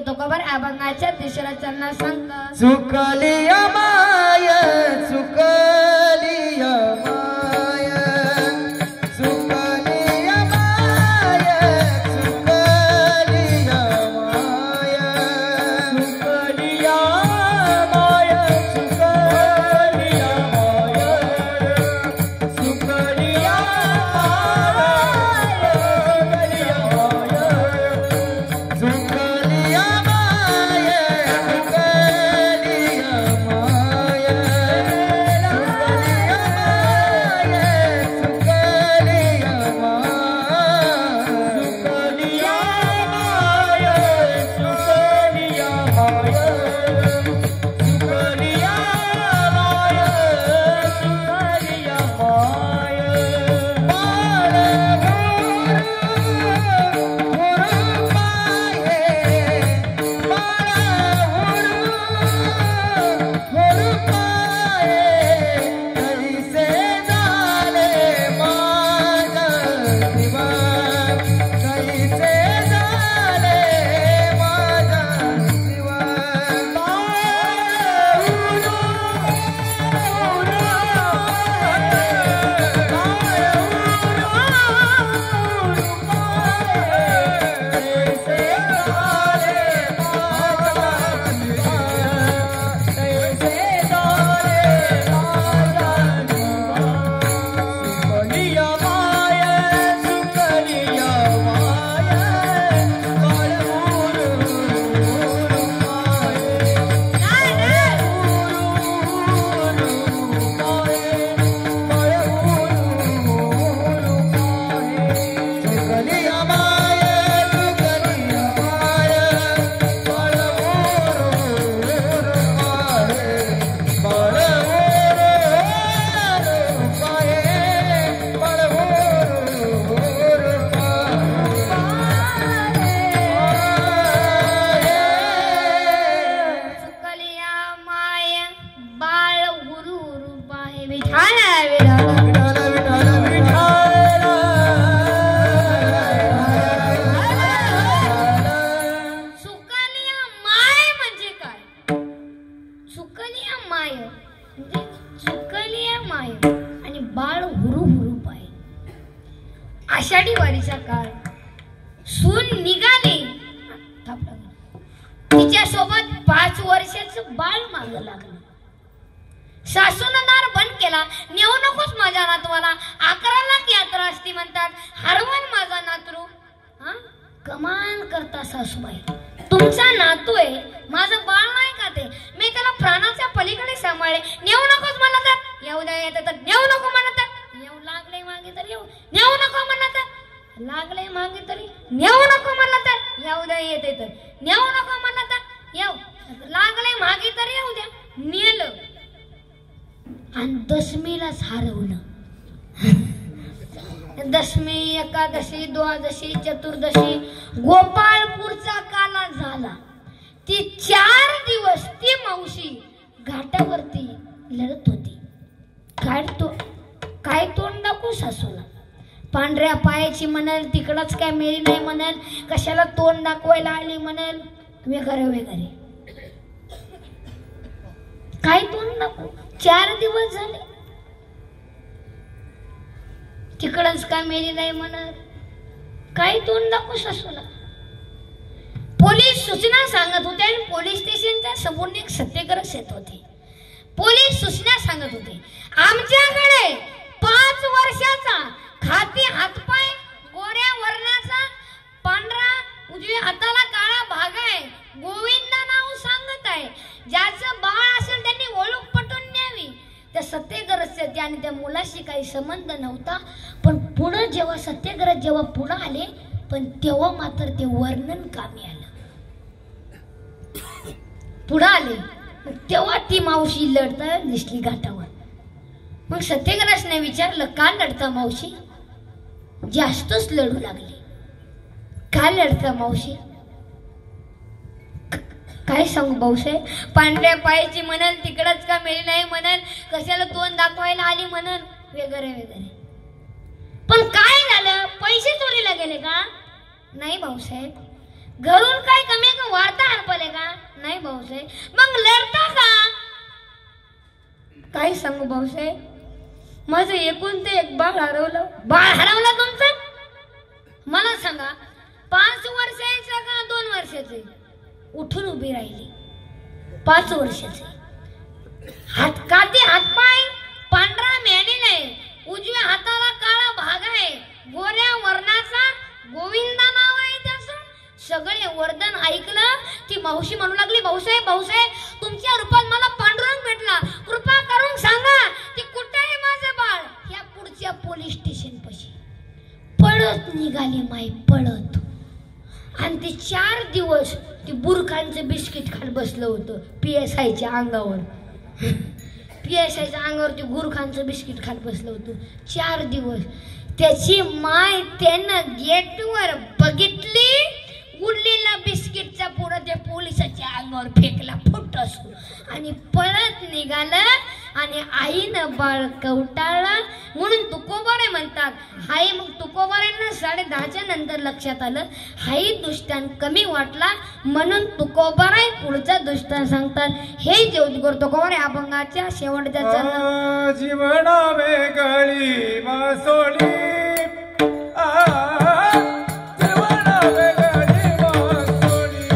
तुकोबर अभंगाच्या तिसऱ्या चरणात सांगतात. चुकली माय चुकली माय चुकली माय चुकली माय चुकली माय चुकली माय चुकली माय विठाल विठाल विठाल विठाल सुकलिया माय म्हणजे काय? सुकलिया माय म्हणजे सुकलिया माय आणि बाळ हुरू हुरू पाय. आषाढी वारीचा काळ सून निघाली, तिच्या सोबत 5 वर्षाचं बाळ मागं लागलं. सासूनं दार बंद केला. नेऊ नकोस माझ्या नातवाला, 11 लाख यात्रा असती म्हणतात, हरवण माझा नातरू. हा कमान करता सासूबाई, तुमचा नातू आहे, माझं बाळ नाही का ते? मी त्याला प्राणाच्या पलीकडे सांभाळे. नेऊ नकोस मला तर येऊ द्या, येते तर नेऊ नको म्हणत तर येऊ लागले मागे तर येऊ, नेऊ नको म्हणत तर लागले मागे तरी नेऊ नको म्हणत तर येऊ द्या, येते तर नेऊ नको म्हणत तर येऊ, लागले मागे तर येऊ द्या. नेलं आणि दशमीलाच हरवलं. दशमी, एकादशी, द्वादशी, चतुर्दशी, गोपाळपूरचा काला झाला. ती 4 दिवस ती मावशी घाटावरती लढत होती. काय तोंड दाखवू सासूला? पांढऱ्या पायाची म्हणाल, तिकडच काय मेली नाही म्हणाल, कशाला तोंड दाखवायला आली म्हणाल, वगैरे वगैरे. काय तोंड दाखवू? 4 दिवस झाले, तिकडच काय मेली नाही म्हणत, काय तोंड दाखवू सासूला? पोलीस सूचना सांगत होते आणि पोलीस स्टेशनच्या समोर एक सत्याग्रह येत होते. पोलीस सूचना सांगत होते, आमच्याकडे 5 वर्षाचा खाती हातपाय गोऱ्या वर्णाचा पांढरा उजव्या हाताला काळा भाग आहे, गोविंदा नाव सांगत आहे, ज्याचं बाळ असेल त्यांनी ओळख पटवून न्यावी. त्या सत्याग्रह आणि त्या मुलाशी काही संबंध नव्हता. पण पुढे जेव्हा सत्याग्रह जेव्हा पुढे आले, पण तेव्हा मात्र ते वर्णन कामी आलं. पुढे आले तेव्हा ती मावशी लढता दिसली घाटावर. मग सत्याग्रहाने विचारलं, का लढता मावशी? जास्तच लढू लागली. का लढता मावशी? काय सांगू भाऊसाहेब, पांढऱ्या पायाची म्हणाल, तिकडच का मेली नाही म्हणाल, कशाला तोंड दाखवायला आली म्हणाल, वगैरे वगैरे. पण काय झालं? पैसे चोरीला गेले का? नाही भाऊसाहेब. घरून काय कमी का वार्ता हरपले का? नाही भाऊसाहेब. मग लढता का? काय सांगू भाऊसाहेब, माझं एकूण ते एक बाळ हरवलं. बाळ हरवलं तुमचं? मला सांगा, 5 वर्षाचं का 2 वर्षाचे? उठून उभी राहिली. 5 वर्षाचे. हातपाय पांढरा मेलेला आहे, उजव्या हाताला काळा भाग आहे, गोऱ्या वर्णाचा, गोविंदा नाव आहे त्याचं. सगळे वर्णन ऐकलं. ती मावशी म्हणू लागली, भाऊसाहेब भाऊसाहेब, तुमच्या रूपात मला पांडुरंग भेटला, कृपा करून सांगा ती कुठे आहे माझं बाळ? ह्या पुढच्या पोलीस स्टेशन पाशी पळत निघाली माई, पळत. आणि ते 4 दिवस ते बुरखांचं बिस्किट खात बसलं होतं PSIच्या अंगावर. PSIच्या अंगावर ते गुरखांचं बिस्किट खात बसलं होतं 4 दिवस. त्याची माय त्यानं गेटवर बघितली, उरलेला बिस्किटचा पुढं ते पोलिसाच्या अंगावर फेकला फुटस आणि पळत निघालं. आणि आईनं बाळ कवटाळलं. म्हणून तुकोबारे म्हणतात, हाई मग तुकोबाऱ्यांना 10:30च्या नंतर लक्षात आलं, हाई दुष्टान कमी वाटला, म्हणून तुकोबाराय पुढचा दुष्टान सांगतात. हे ज्योतिगुरु तुकोबारे अभंगाच्या शेवटच्या जीवना वेगळी मासोळी जीवना वेगळी मासोळी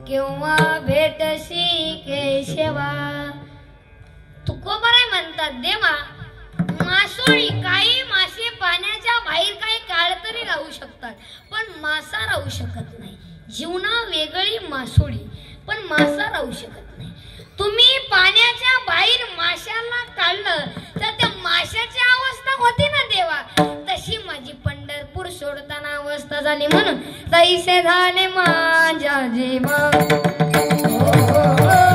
केव्हा भेटशी केशवा. तुकोबाराय म्हणतात देवा मासोळी काही मासे पाण्याच्या बाहेर काही काळ तरी राहू शकतात पण मासा राहू शकत नाही. जीवना वेगळी मासोळी पण मासा राहू शकत नाही. तुम्ही पाण्याच्या बाहेर माशाला काढलं तर त्या माशाची अवस्था होती ना देवा तशी माझी पंढरपूर सोडताना अवस्था झाली म्हणून तैसे झाले माझ्या जीवा. Bye.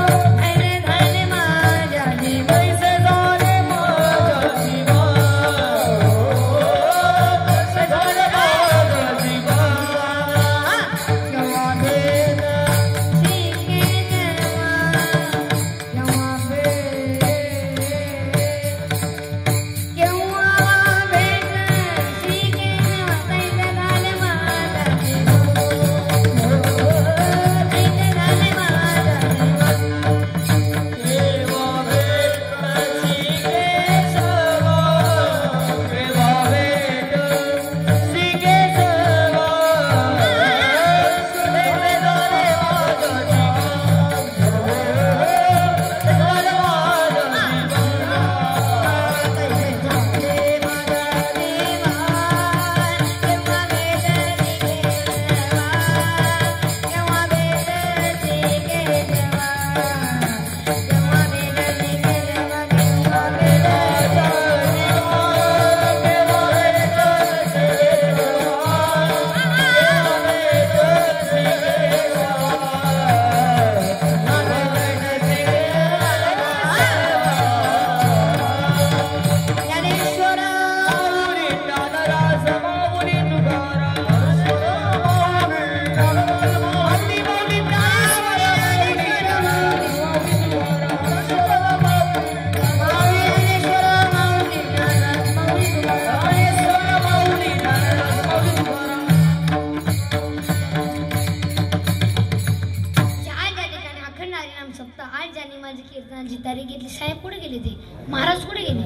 साहेब कुठे गेले ते महाराज कुठे गेले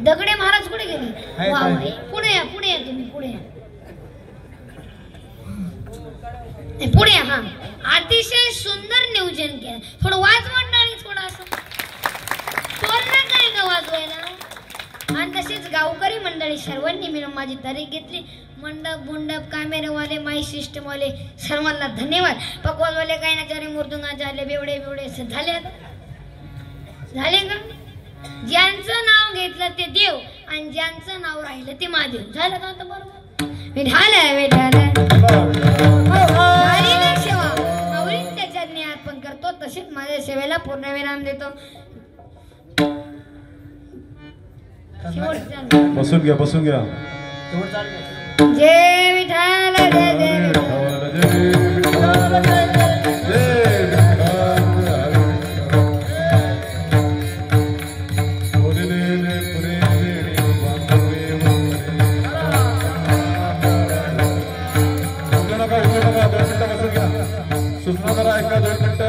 दगडे महाराज कुठे गेले वा वा. पुढे या तुम्ही पुढे या पुढे या. हा अतिशय सुंदर नियोजन केलं. थोडं वाज मंडळी थोडंसं तोरणा काय का वाजवायला. आणि तसेच गावकरी मंडळी सर्वांनी मिळून माझी तारीख घेतली. मंडप कॅमेरेवाले माई सिस्टमवाले सर्वांना धन्यवाद. पकवाजवाले काही नाचारे मृदुंगाचे आले बेवडे झाले झाले का. ज्यांचं नाव घेतलं ते देव आणि ज्यांचं नाव राहिलं ते महादेव. झालं का आता बरोबर. सेवा आवडीन त्याच्या अर्पण करतो. तसेच माझ्या सेवेला पूर्ण विराम देतो. बसून घ्या जय विठाल जय सूचना जरा ऐका 2 मिनिटं.